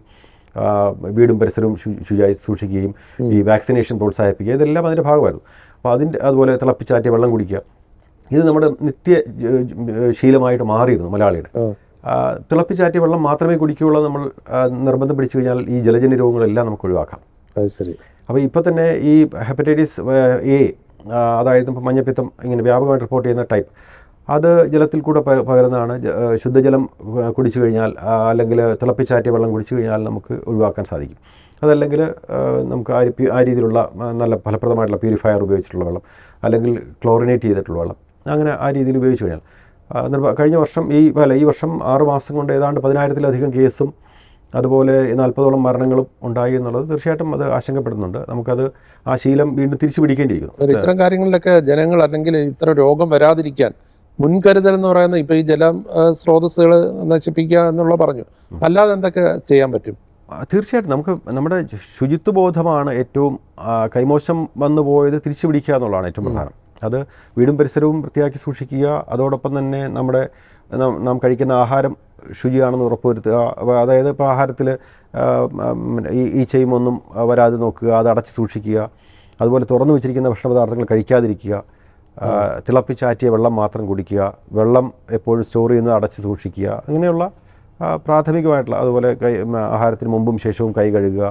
വീടും പരിസരവും ശുചിയായി സൂക്ഷിക്കുകയും ഈ വാക്സിനേഷൻ പ്രോത്സാഹിപ്പിക്കുക, ഇതെല്ലാം അതിൻ്റെ ഭാഗമായിരുന്നു. അപ്പോൾ അതുപോലെ തിളപ്പിച്ചാറ്റിയ വെള്ളം കുടിക്കുക, ഇത് നമ്മുടെ നിത്യ ശീലമായിട്ട് മാറിയിരുന്നു മലയാളിയുടെ. തിളപ്പിച്ചാറ്റിയ വെള്ളം മാത്രമേ കുടിക്കുകയുള്ളൂ നമ്മൾ നിർബന്ധം പിടിച്ചു കഴിഞ്ഞാൽ ഈ ജലജന്യ രോഗങ്ങളെല്ലാം നമുക്ക് ഒഴിവാക്കാം. ശരി. അപ്പോൾ ഇപ്പോൾ തന്നെ ഈ ഹെപ്പറ്റൈറ്റിസ് എ, അതായത് ഇപ്പോൾ മഞ്ഞപ്പിത്തം ഇങ്ങനെ വ്യാപകമായിട്ട് റിപ്പോർട്ട് ചെയ്യുന്ന ടൈപ്പ്, അത് ജലത്തിൽ കൂടെ പകരുന്നതാണ്. ശുദ്ധജലം കുടിച്ചു കഴിഞ്ഞാൽ അല്ലെങ്കിൽ തിളപ്പിച്ചാറ്റിയ വെള്ളം കുടിച്ചു കഴിഞ്ഞാൽ നമുക്ക് ഒഴിവാക്കാൻ സാധിക്കും. അതല്ലെങ്കിൽ നമുക്ക് ആ രീതിയിലുള്ള നല്ല ഫലപ്രദമായിട്ടുള്ള പ്യൂരിഫയർ ഉപയോഗിച്ചിട്ടുള്ള വെള്ളം അല്ലെങ്കിൽ ക്ലോറിനേറ്റ് ചെയ്തിട്ടുള്ള വെള്ളം, അങ്ങനെ ആ രീതിയിൽ ഉപയോഗിച്ച് കഴിഞ്ഞാൽ കഴിഞ്ഞ വർഷം ഈ വർഷം 6 മാസം കൊണ്ട് ഏതാണ്ട് 10,000-ലധികം കേസും അതുപോലെ 40ഓളം മരണങ്ങളും ഉണ്ടായി എന്നുള്ളത് തീർച്ചയായിട്ടും അത് ആശങ്കപ്പെടുന്നുണ്ട്. നമുക്കത് ആ ശീലം വീണ്ടും തിരിച്ചു പിടിക്കേണ്ടിയിരിക്കുന്നു. ഇത്തരം കാര്യങ്ങളിലൊക്കെ ജനങ്ങൾ അല്ലെങ്കിൽ ഇത്തരം രോഗം വരാതിരിക്കാൻ മുൻകരുതൽ എന്ന് പറയുന്നത് ഇപ്പോൾ ഈ ജലം സ്രോതസ്സുകൾ നശിപ്പിക്കുക എന്നുള്ള പറഞ്ഞു, അല്ലാതെ എന്തൊക്കെ ചെയ്യാൻ പറ്റും? തീർച്ചയായിട്ടും നമ്മുടെ ശുചിത്വബോധമാണ് ഏറ്റവും കൈമോശം വന്നു പോയത് തിരിച്ചു പിടിക്കുക എന്നുള്ളതാണ് ഏറ്റവും പ്രധാനം. അത് വീടും പരിസരവും വൃത്തിയാക്കി സൂക്ഷിക്കുക, അതോടൊപ്പം തന്നെ നാം കഴിക്കുന്ന ആഹാരം ശുചിയാണെന്ന് ഉറപ്പുവരുത്തുക. അതായത് ഇപ്പോൾ ആഹാരത്തിൽ ഈച്ചയും ഒന്നും വരാതെ നോക്കുക, അത് അടച്ച് സൂക്ഷിക്കുക. അതുപോലെ തുറന്നു വെച്ചിരിക്കുന്ന ഭക്ഷണപദാർത്ഥങ്ങൾ കഴിക്കാതിരിക്കുക. തിളപ്പിച്ചാറ്റിയ വെള്ളം മാത്രം കുടിക്കുക, വെള്ളം എപ്പോഴും സ്റ്റോർ ചെയ്യുന്നത് അടച്ച് സൂക്ഷിക്കുക, അങ്ങനെയുള്ള പ്രാഥമികമായിട്ടുള്ള, അതുപോലെ ആഹാരത്തിന് മുമ്പും ശേഷവും കൈ കഴുകുക,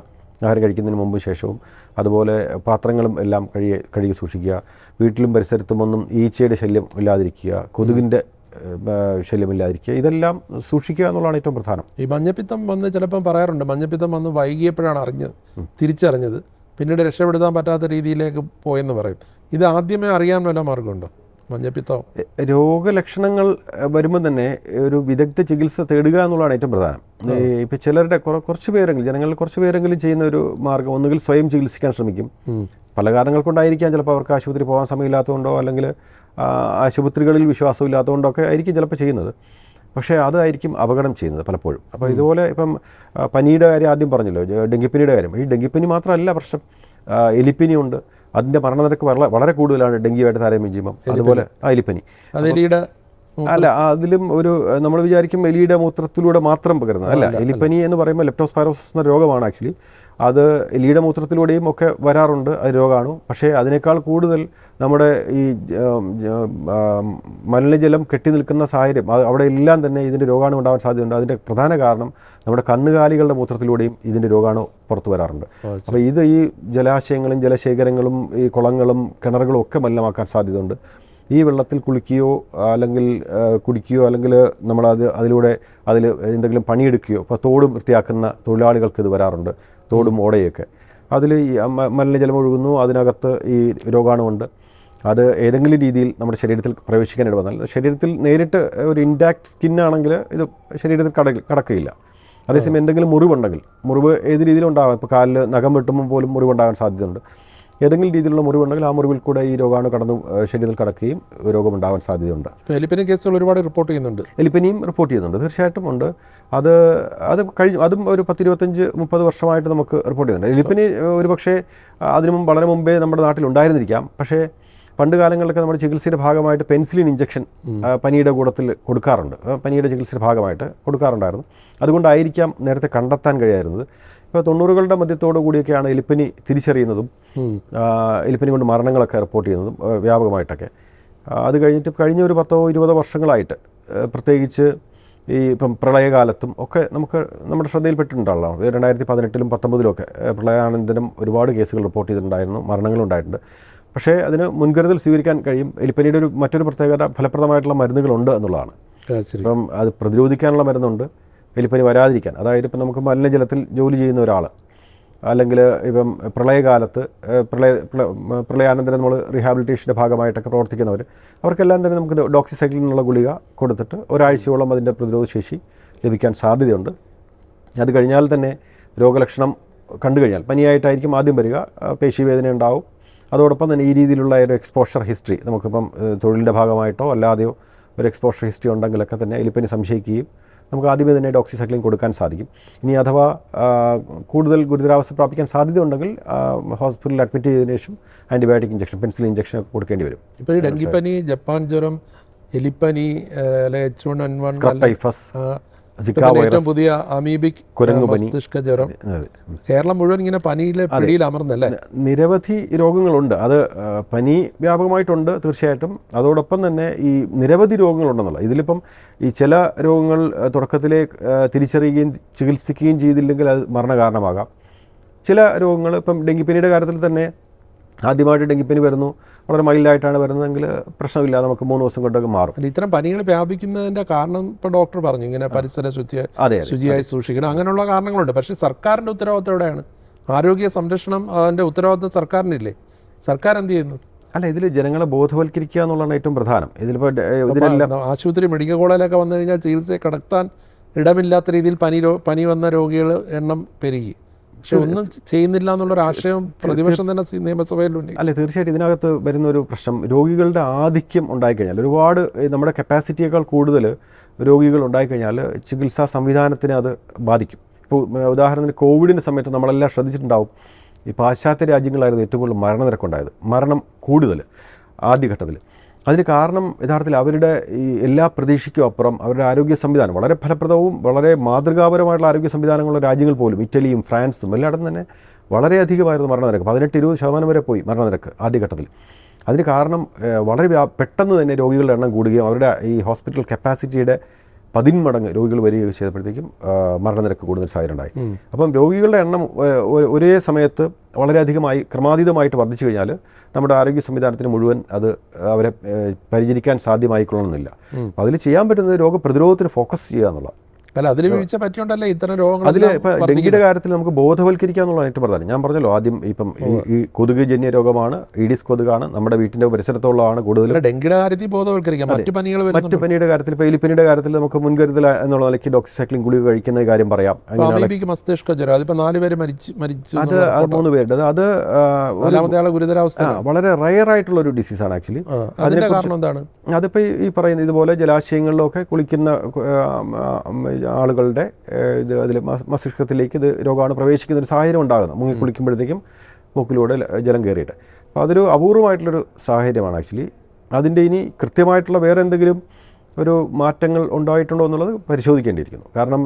ആഹാരം കഴിക്കുന്നതിന് മുമ്പും ശേഷവും, അതുപോലെ പാത്രങ്ങളും എല്ലാം കഴുകി സൂക്ഷിക്കുക, വീട്ടിലും പരിസരത്തുമൊന്നും ഈച്ചയുടെ ശല്യം ഇല്ലാതിരിക്കുക, കൊതുകിൻ്റെ ശല്യമില്ലാതിരിക്കുക, ഇതെല്ലാം സൂക്ഷിക്കുക എന്നുള്ളതാണ് ഏറ്റവും പ്രധാനം. ഈ മഞ്ഞപ്പിത്തം വന്ന് ചിലപ്പം പറയാറുണ്ട്, മഞ്ഞപ്പിത്തം വന്ന് വൈകിയപ്പോഴാണ് തിരിച്ചറിഞ്ഞത്, പിന്നീട് രക്ഷപ്പെടുത്താൻ പറ്റാത്ത രീതിയിലേക്ക് പോയെന്ന് പറയും. ഇത് ആദ്യമേ അറിയാൻ വല്ല മാർഗമുണ്ടോ മഞ്ഞപ്പിത്തം? രോഗലക്ഷണങ്ങൾ വരുമ്പോൾ തന്നെ ഒരു വിദഗ്ധ ചികിത്സ തേടുക എന്നുള്ളതാണ് ഏറ്റവും പ്രധാനം. ഇപ്പം ചിലരുടെ കുറച്ച് പേരെങ്കിലും, ജനങ്ങളിൽ കുറച്ച് പേരെങ്കിലും ചെയ്യുന്ന ഒരു മാർഗ്ഗം, ഒന്നുകിൽ സ്വയം ചികിത്സിക്കാൻ ശ്രമിക്കും. പല കാരണങ്ങൾ കൊണ്ടായിരിക്കാം, ചിലപ്പോൾ അവർക്ക് ആശുപത്രി പോകാൻ സമയമില്ലാത്തതുകൊണ്ടോ അല്ലെങ്കിൽ ആശുപത്രികളിൽ വിശ്വാസമില്ലാത്തതുകൊണ്ടൊക്കെ ആയിരിക്കും ചിലപ്പോൾ ചെയ്യുന്നത്. പക്ഷേ അതായിരിക്കും അപകടം ചെയ്യുന്നത് പലപ്പോഴും. അപ്പോൾ ഇതുപോലെ ഇപ്പം പനിയുടെ കാര്യം ആദ്യം പറഞ്ഞല്ലോ, ഡെങ്കിപ്പനിയുടെ കാര്യം. ഈ ഡെങ്കിപ്പനി മാത്രമല്ല പ്രശ്നം, എലിപ്പനിയുണ്ട്. അതിൻ്റെ മരണനിരക്ക് വളരെ കൂടുതലാണ് ഡെങ്കിയുമായിട്ട് താരതമ്യം ചെയ്യുമ്പം. അതുപോലെ എലിപ്പനി അല്ല, അതിലും നമ്മൾ വിചാരിക്കും എലിയുടെ മൂത്രത്തിലൂടെ മാത്രം പകരുന്നത് അല്ല. എലിപ്പനി എന്ന് പറയുമ്പോൾ ലെപ്റ്റോസ്പൈറോസിസ് എന്ന രോഗമാണ് ആക്ച്വലി. അത് എലിയുടെ മൂത്രത്തിലൂടെയും ഒക്കെ വരാറുണ്ട്, അത് രോഗമാണ്. പക്ഷേ അതിനേക്കാൾ കൂടുതൽ നമ്മുടെ ഈ മലിനജലം കെട്ടി നിൽക്കുന്ന സാഹചര്യം, അവിടെ എല്ലാം തന്നെ ഇതിൻ്റെ രോഗാണു ഉണ്ടാകാൻ സാധ്യതയുണ്ട്. അതിൻ്റെ പ്രധാന കാരണം നമ്മുടെ കന്നുകാലികളുടെ മൂത്രത്തിലൂടെയും ഇതിൻ്റെ രോഗാണു പുറത്തു വരാറുണ്ട്. അപ്പോൾ ഇത് ഈ ജലാശയങ്ങളും ജലശേഖരങ്ങളും ഈ കുളങ്ങളും കിണറുകളും ഒക്കെ മലിനമാക്കാൻ സാധ്യതയുണ്ട്. ഈ വെള്ളത്തിൽ കുളിക്കുകയോ അല്ലെങ്കിൽ കുടിക്കുകയോ അല്ലെങ്കിൽ അതിലൂടെ എന്തെങ്കിലും പണിയെടുക്കുകയോ, ഇപ്പോൾ തോടും വൃത്തിയാക്കുന്ന തൊഴിലാളികൾക്ക് ഇത് വരാറുണ്ട്, തോടും ഓടയൊക്കെ. അതിൽ ഈ മലിനജലം ഒഴുകുന്നു, അതിനകത്ത് ഈ രോഗാണുണ്ട്. അത് ഏതെങ്കിലും രീതിയിൽ നമ്മുടെ ശരീരത്തിൽ പ്രവേശിക്കാൻ ഇടവന്നാൽ, ശരീരത്തിൽ നേരിട്ട് ഒരു ഇൻടാക്ട് സ്കിന്നാണെങ്കിൽ ഇത് ശരീരത്തിൽ കടക്കുകയില്ല. അതേസമയം എന്തെങ്കിലും മുറിവ് ഏത് രീതിയിലും ഉണ്ടാകാം. ഇപ്പോൾ കാലിൽ നഖം വെട്ടുമ്പോൾ പോലും മുറിവുണ്ടാകാൻ സാധ്യതയുണ്ട്. ഏതെങ്കിലും രീതിയിലുള്ള മുറിവുണ്ടെങ്കിൽ ആ മുറിവിൽ കൂടെ ഈ രോഗാണു ശരീരത്തിൽ കടക്കുകയും രോഗമുണ്ടാകാൻ സാധ്യതയുണ്ട്. എലിപ്പനി കേസുകൾ ഒരുപാട് റിപ്പോർട്ട് ചെയ്യുന്നുണ്ട്. എലിപ്പനിയും റിപ്പോർട്ട് ചെയ്യുന്നുണ്ട്, തീർച്ചയായിട്ടും ഉണ്ട്. അതും ഒരു 10-25-30 വർഷമായിട്ട് നമുക്ക് റിപ്പോർട്ട് ചെയ്യുന്നുണ്ട്. എലിപ്പനി ഒരുപക്ഷെ വളരെ മുമ്പേ നമ്മുടെ നാട്ടിൽ ഉണ്ടായിരുന്നിരിക്കാം. പക്ഷേ പണ്ട് കാലങ്ങളിലൊക്കെ നമ്മുടെ ചികിത്സയുടെ ഭാഗമായിട്ട് പെൻസിലിൻ ഇഞ്ചക്ഷൻ പനിയുടെ കൂടത്തിൽ കൊടുക്കാറുണ്ട്, പനിയുടെ ചികിത്സയുടെ ഭാഗമായിട്ട് കൊടുക്കാറുണ്ടായിരുന്നു. അതുകൊണ്ടായിരിക്കാം നേരത്തെ കണ്ടെത്താൻ കഴിയായിരുന്നത്. ഇപ്പോൾ 90കളുടെ മധ്യത്തോടു കൂടിയൊക്കെയാണ് എലിപ്പനി തിരിച്ചറിയുന്നതും എലിപ്പനി കൊണ്ട് മരണങ്ങളൊക്കെ റിപ്പോർട്ട് ചെയ്യുന്നതും വ്യാപകമായിട്ടൊക്കെ. അത് കഴിഞ്ഞ ഒരു 10-20 വർഷങ്ങളായിട്ട്, പ്രത്യേകിച്ച് ഇപ്പം പ്രളയകാലത്തും ഒക്കെ നമ്മുടെ ശ്രദ്ധയിൽപ്പെട്ടിട്ടുണ്ടല്ലോ. 2018-ലും 2019-ലും പ്രളയാനന്തരം ഒരുപാട് കേസുകൾ റിപ്പോർട്ട് ചെയ്തിട്ടുണ്ടായിരുന്നു, മരണങ്ങളുണ്ടായിട്ടുണ്ട്. പക്ഷേ അതിന് മുൻകരുതൽ സ്വീകരിക്കാൻ കഴിയും. എലിപ്പനിയുടെ മറ്റൊരു പ്രത്യേകത, ഫലപ്രദമായിട്ടുള്ള മരുന്നുകളുണ്ട് എന്നുള്ളതാണ്. ഇപ്പം അത് പ്രതിരോധിക്കാനുള്ള മരുന്നുണ്ട്, എലിപ്പനി വരാതിരിക്കാൻ. അതായത് ഇപ്പം നമുക്ക് മലിനജലത്തിൽ ജോലി ചെയ്യുന്ന ഒരാൾ, അല്ലെങ്കിൽ ഇപ്പം പ്രളയകാലത്ത് പ്രളയാനന്തരം നമ്മൾ റീഹാബിലിറ്റേഷൻ്റെ ഭാഗമായിട്ടൊക്കെ പ്രവർത്തിക്കുന്നവർ, അവർക്കെല്ലാം തന്നെ നമുക്ക് ഡോക്സിസൈക്ലിൻ എന്നുള്ള ഗുളിക കൊടുത്തിട്ട് ഒരാഴ്ചയോളം അതിൻ്റെ പ്രതിരോധശേഷി ലഭിക്കാൻ സാധ്യതയുണ്ട്. അത് കഴിഞ്ഞാൽ തന്നെ രോഗലക്ഷണം കണ്ടു കഴിഞ്ഞാൽ, പനിയായിട്ടായിരിക്കും ആദ്യം വരിക, പേശിവേദന ഉണ്ടാവും. അതോടൊപ്പം തന്നെ ഈ രീതിയിലുള്ള ഒരു എക്സ്പോഷർ ഹിസ്റ്ററി, നമുക്കിപ്പം തൊഴിലിൻ്റെ ഭാഗമായിട്ടോ അല്ലാതെയോ ഒരു എക്സ്പോഷർ ഹിസ്റ്ററി ഉണ്ടെങ്കിലൊക്കെ തന്നെ എലിപ്പനി സംശയിക്കുകയും നമുക്ക് ആദ്യമേ തന്നെ ഡോക്സിസൈക്ലിൻ കൊടുക്കാൻ സാധിക്കും. ഇനി അഥവാ കൂടുതൽ ഗുരുതരാവസ്ഥ പ്രാപിക്കാൻ സാധ്യതയുണ്ടെങ്കിൽ ഹോസ്പിറ്റലിൽ അഡ്മിറ്റ് ചെയ്തതിനു ശേഷം ആൻറ്റിബയോട്ടിക് ഇഞ്ചക്ഷൻ, പെൻസിലിൻ ഇഞ്ചക്ഷൻ ഒക്കെ കൊടുക്കേണ്ടി വരും. ഇപ്പോൾ ഈ ഡെങ്കിപ്പനി, ജപ്പാൻ ജ്വരം, എലിപ്പനി, H1N1, ടൈഫസ്, ഏറ്റവും പുതിയ അമീബിക് മസ്തിഷ്ക ജ്വരം, കേരളം മുഴുവൻ ഇങ്ങനെ പനിയിലെ പിടിയിൽ അമർന്നല്ലേ? നിരവധി രോഗങ്ങളുണ്ട്. അത് പനി വ്യാപകമായിട്ടുണ്ട് തീർച്ചയായിട്ടും. അതോടൊപ്പം തന്നെ ഈ നിരവധി രോഗങ്ങളുണ്ടെന്നുള്ള ഇതിലിപ്പം ഈ ചില രോഗങ്ങൾ തുടക്കത്തിലെ തിരിച്ചറിയുകയും ചികിത്സിക്കുകയും ചെയ്തില്ലെങ്കിൽ അത് മരണകാരണമാകാം. ചില രോഗങ്ങൾ, ഇപ്പം ഡെങ്കിപ്പനിയുടെ കാര്യത്തിൽ തന്നെ ആദ്യമായിട്ട് ഡെങ്കിപ്പനി വരുന്നു, വളരെ മൈൽഡായിട്ടാണ് വരുന്നതെങ്കിൽ പ്രശ്നമില്ല, നമുക്ക് 3 ദിവസം കൊണ്ടൊക്കെ മാറും. ഇത്തരം പനികൾ വ്യാപിക്കുന്നതിൻ്റെ കാരണം ഇപ്പോൾ ഡോക്ടർ പറഞ്ഞു, ഇങ്ങനെ പരിസര ശുചിയായി സൂക്ഷിക്കണം, അങ്ങനെയുള്ള കാരണങ്ങളുണ്ട്. പക്ഷേ സർക്കാരിൻ്റെ ഉത്തരവാദിത്തം എവിടെയാണ്? ആരോഗ്യ സംരക്ഷണം, അതിൻ്റെ ഉത്തരവാദിത്തം സർക്കാരിനില്ലേ? സർക്കാർ എന്ത് ചെയ്യുന്നു? അല്ല, ഇതിൽ ജനങ്ങളെ ബോധവൽക്കരിക്കുക എന്നുള്ളതാണ് ഏറ്റവും പ്രധാനം. ഇതിലിപ്പോൾ ആശുപത്രി, മെഡിക്കൽ കോളേജിലൊക്കെ വന്നു കഴിഞ്ഞാൽ ചികിത്സയെ കടത്താൻ ഇടമില്ലാത്ത രീതിയിൽ പനി വന്ന രോഗികൾ എണ്ണം പെരുകി. പക്ഷെ ഒന്നും ചെയ്യുന്നില്ല എന്നുള്ളൊരു ആശയം പ്രതിപക്ഷം തന്നെ നിയമസഭയിലുണ്ട്. അല്ല, തീർച്ചയായിട്ടും ഇതിനകത്ത് വരുന്ന ഒരു പ്രശ്നം, രോഗികളുടെ ആധിക്യം ഉണ്ടായിക്കഴിഞ്ഞാൽ, ഒരുപാട് നമ്മുടെ കപ്പാസിറ്റിയേക്കാൾ കൂടുതൽ രോഗികൾ ഉണ്ടായിക്കഴിഞ്ഞാൽ ചികിത്സാ സംവിധാനത്തിനെ അത് ബാധിക്കും. ഇപ്പോൾ ഉദാഹരണത്തിന് കോവിഡിൻ്റെ സമയത്ത് നമ്മളെല്ലാം ശ്രദ്ധിച്ചിട്ടുണ്ടാവും, ഈ പാശ്ചാത്യ രാജ്യങ്ങളായിരുന്നു ഏറ്റവും കൂടുതൽ മരണനിരക്കുണ്ടായത്, മരണം കൂടുതൽ ആദ്യഘട്ടത്തിൽ. അതിന് കാരണം യഥാർത്ഥത്തിൽ അവരുടെ ഈ എല്ലാ പ്രതീക്ഷയ്ക്കും അപ്പുറം അവരുടെ ആരോഗ്യ സംവിധാനം വളരെ ഫലപ്രദവും വളരെ മാതൃകാപരമായിട്ടുള്ള ആരോഗ്യ സംവിധാനങ്ങളുള്ള രാജ്യങ്ങൾ പോലും, ഇറ്റലിയും ഫ്രാൻസും എല്ലായിടത്തും തന്നെ വളരെയധികമായിരുന്നു മരണനിരക്ക്. 18-20% വരെ പോയി മരണനിരക്ക് ആദ്യഘട്ടത്തിൽ. അതിന് കാരണം വളരെ പെട്ടെന്ന് തന്നെ രോഗികളുടെ എണ്ണം കൂടുകയും അവരുടെ ഈ ഹോസ്പിറ്റൽ കപ്പാസിറ്റിയുടെ 10 മടങ്ങ് രോഗികൾ വരികയൊക്കെ ചെയ്തപ്പോഴത്തേക്കും മരണനിരക്ക് കൂടുതൽ സാഹചര്യം ഉണ്ടായി. അപ്പം രോഗികളുടെ എണ്ണം ഒരേ സമയത്ത് വളരെയധികമായി ക്രമാതീതമായിട്ട് വർദ്ധിച്ചു കഴിഞ്ഞാൽ നമ്മുടെ ആരോഗ്യ സംവിധാനത്തിന് മുഴുവൻ അത് അവരെ പരിചരിക്കാൻ സാധ്യമായിക്കൊള്ളണമെന്നില്ല. അപ്പോൾ അതിൽ ചെയ്യാൻ പറ്റുന്നത് രോഗപ്രതിരോധത്തിന് ഫോക്കസ് ചെയ്യുക എന്നുള്ള. അല്ല, അതിൽ വീഴ്ച പറ്റിയോണ്ടല്ലേ ഇത്തരം രോഗങ്ങൾ. അതിൽ ഇപ്പോൾ ഡെങ്കിയുടെ കാര്യത്തിൽ നമുക്ക് ബോധവൽക്കരിക്കുക എന്നുള്ളതാണ് ഏറ്റവും പ്രധാനം. ഞാൻ പറഞ്ഞല്ലോ ആദ്യം ഇപ്പം ഈ കൊതുക് ജന്യ രോഗമാണ്, ഈഡിസ് കൊതുകാണ്, നമ്മുടെ വീട്ടിൻ്റെ പരിസരത്തുള്ളതാണ് കൂടുതൽ. ഡെങ്കിയുടെ കാര്യത്തിൽ ബോധവൽക്കരിക്കാം. മറ്റു പനിയുടെ കാര്യത്തിൽ ഇപ്പോൾ എലിപ്പനിയുടെ കാര്യത്തിൽ നമുക്ക് മുൻകരുതൽ എന്നുള്ള നിലയ്ക്ക് ഡോക്സിസൈക്ലിൻ ഗുളിക കഴിക്കുന്ന കാര്യം പറയാം. മസ്തിഷ്ക ജ്വരം അതിപ്പോൾ 4 പേര് മരിച്ചു. അത് 3 പേരുണ്ട്. അത് ഗുരുതരാവസ്ഥ വളരെ റയർ ആയിട്ടുള്ള ഒരു ഡിസീസാണ് ആക്ച്വലി. അതിന്റെ കാരണം എന്താണ്? അതിപ്പോൾ ഈ പറയുന്ന ഇതുപോലെ ജലാശയങ്ങളിലൊക്കെ കുളിക്കുന്ന ആളുകളുടെ ഇത് അതിൽ മസ്തിഷ്കത്തിലേക്ക് ഇത് രോഗാണു പ്രവേശിക്കുന്ന ഒരു സാഹചര്യം ഉണ്ടാകുന്നത്, മുങ്ങി കുളിക്കുമ്പോഴത്തേക്കും മൂക്കിലൂടെ ജലം കയറിയിട്ട്. അപ്പോൾ അതൊരു അപൂർവമായിട്ടുള്ളൊരു സാഹചര്യമാണ് ആക്ച്വലി. അതിൻ്റെ ഇനി കൃത്യമായിട്ടുള്ള വേറെ എന്തെങ്കിലും ഒരു മാറ്റങ്ങൾ ഉണ്ടായിട്ടുണ്ടോ എന്നുള്ളത് പരിശോധിക്കേണ്ടിയിരിക്കുന്നു. കാരണം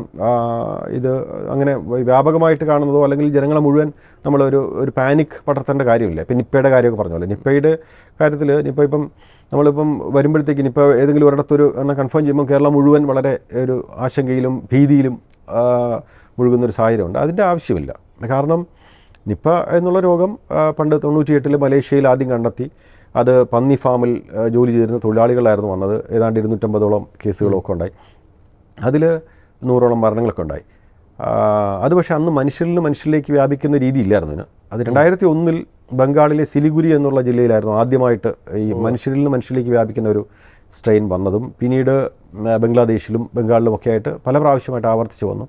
ഇത് അങ്ങനെ വ്യാപകമായിട്ട് കാണുന്നതോ അല്ലെങ്കിൽ ജനങ്ങളെ മുഴുവൻ നമ്മളൊരു പാനിക് പടർത്തേണ്ട കാര്യമില്ല. ഇപ്പം നിപ്പയുടെ കാര്യമൊക്കെ പറഞ്ഞല്ലോ, നിപ്പയുടെ കാര്യത്തിൽ ഇപ്പം നമ്മളിപ്പം വരുമ്പോഴത്തേക്ക് നിപ്പ ഏതെങ്കിലും ഒരിടത്തൊരു എണ്ണം കൺഫേം ചെയ്യുമ്പോൾ കേരളം മുഴുവൻ വളരെ ഒരു ആശങ്കയിലും ഭീതിയിലും മുഴുകുന്നൊരു സാഹചര്യമുണ്ട്. അതിൻ്റെ ആവശ്യമില്ല. കാരണം നിപ്പ എന്നുള്ള രോഗം പണ്ട് 98 മലേഷ്യയിൽ ആദ്യം കണ്ടെത്തി. അത് പന്നി ഫാമിൽ ജോലി ചെയ്തിരുന്ന തൊഴിലാളികളായിരുന്നു വന്നത്. ഏതാണ്ട് 250ഓളം കേസുകളൊക്കെ ഉണ്ടായി. അതിൽ 100ഓളം മരണങ്ങളൊക്കെ ഉണ്ടായി. അത് പക്ഷേ അന്ന് മനുഷ്യരിലേക്ക് വ്യാപിക്കുന്ന രീതി ഇല്ലായിരുന്നു ഇതിന്. അത് 2001 ബംഗാളിലെ സിലിഗുരി എന്നുള്ള ജില്ലയിലായിരുന്നു ആദ്യമായിട്ട് ഈ മനുഷ്യരിലേക്ക് വ്യാപിക്കുന്ന ഒരു സ്ട്രെയിൻ വന്നതും. പിന്നീട് ബംഗ്ലാദേശിലും ബംഗാളിലുമൊക്കെ ആയിട്ട് പല പ്രാവശ്യമായിട്ട് ആവർത്തിച്ച് വന്നു.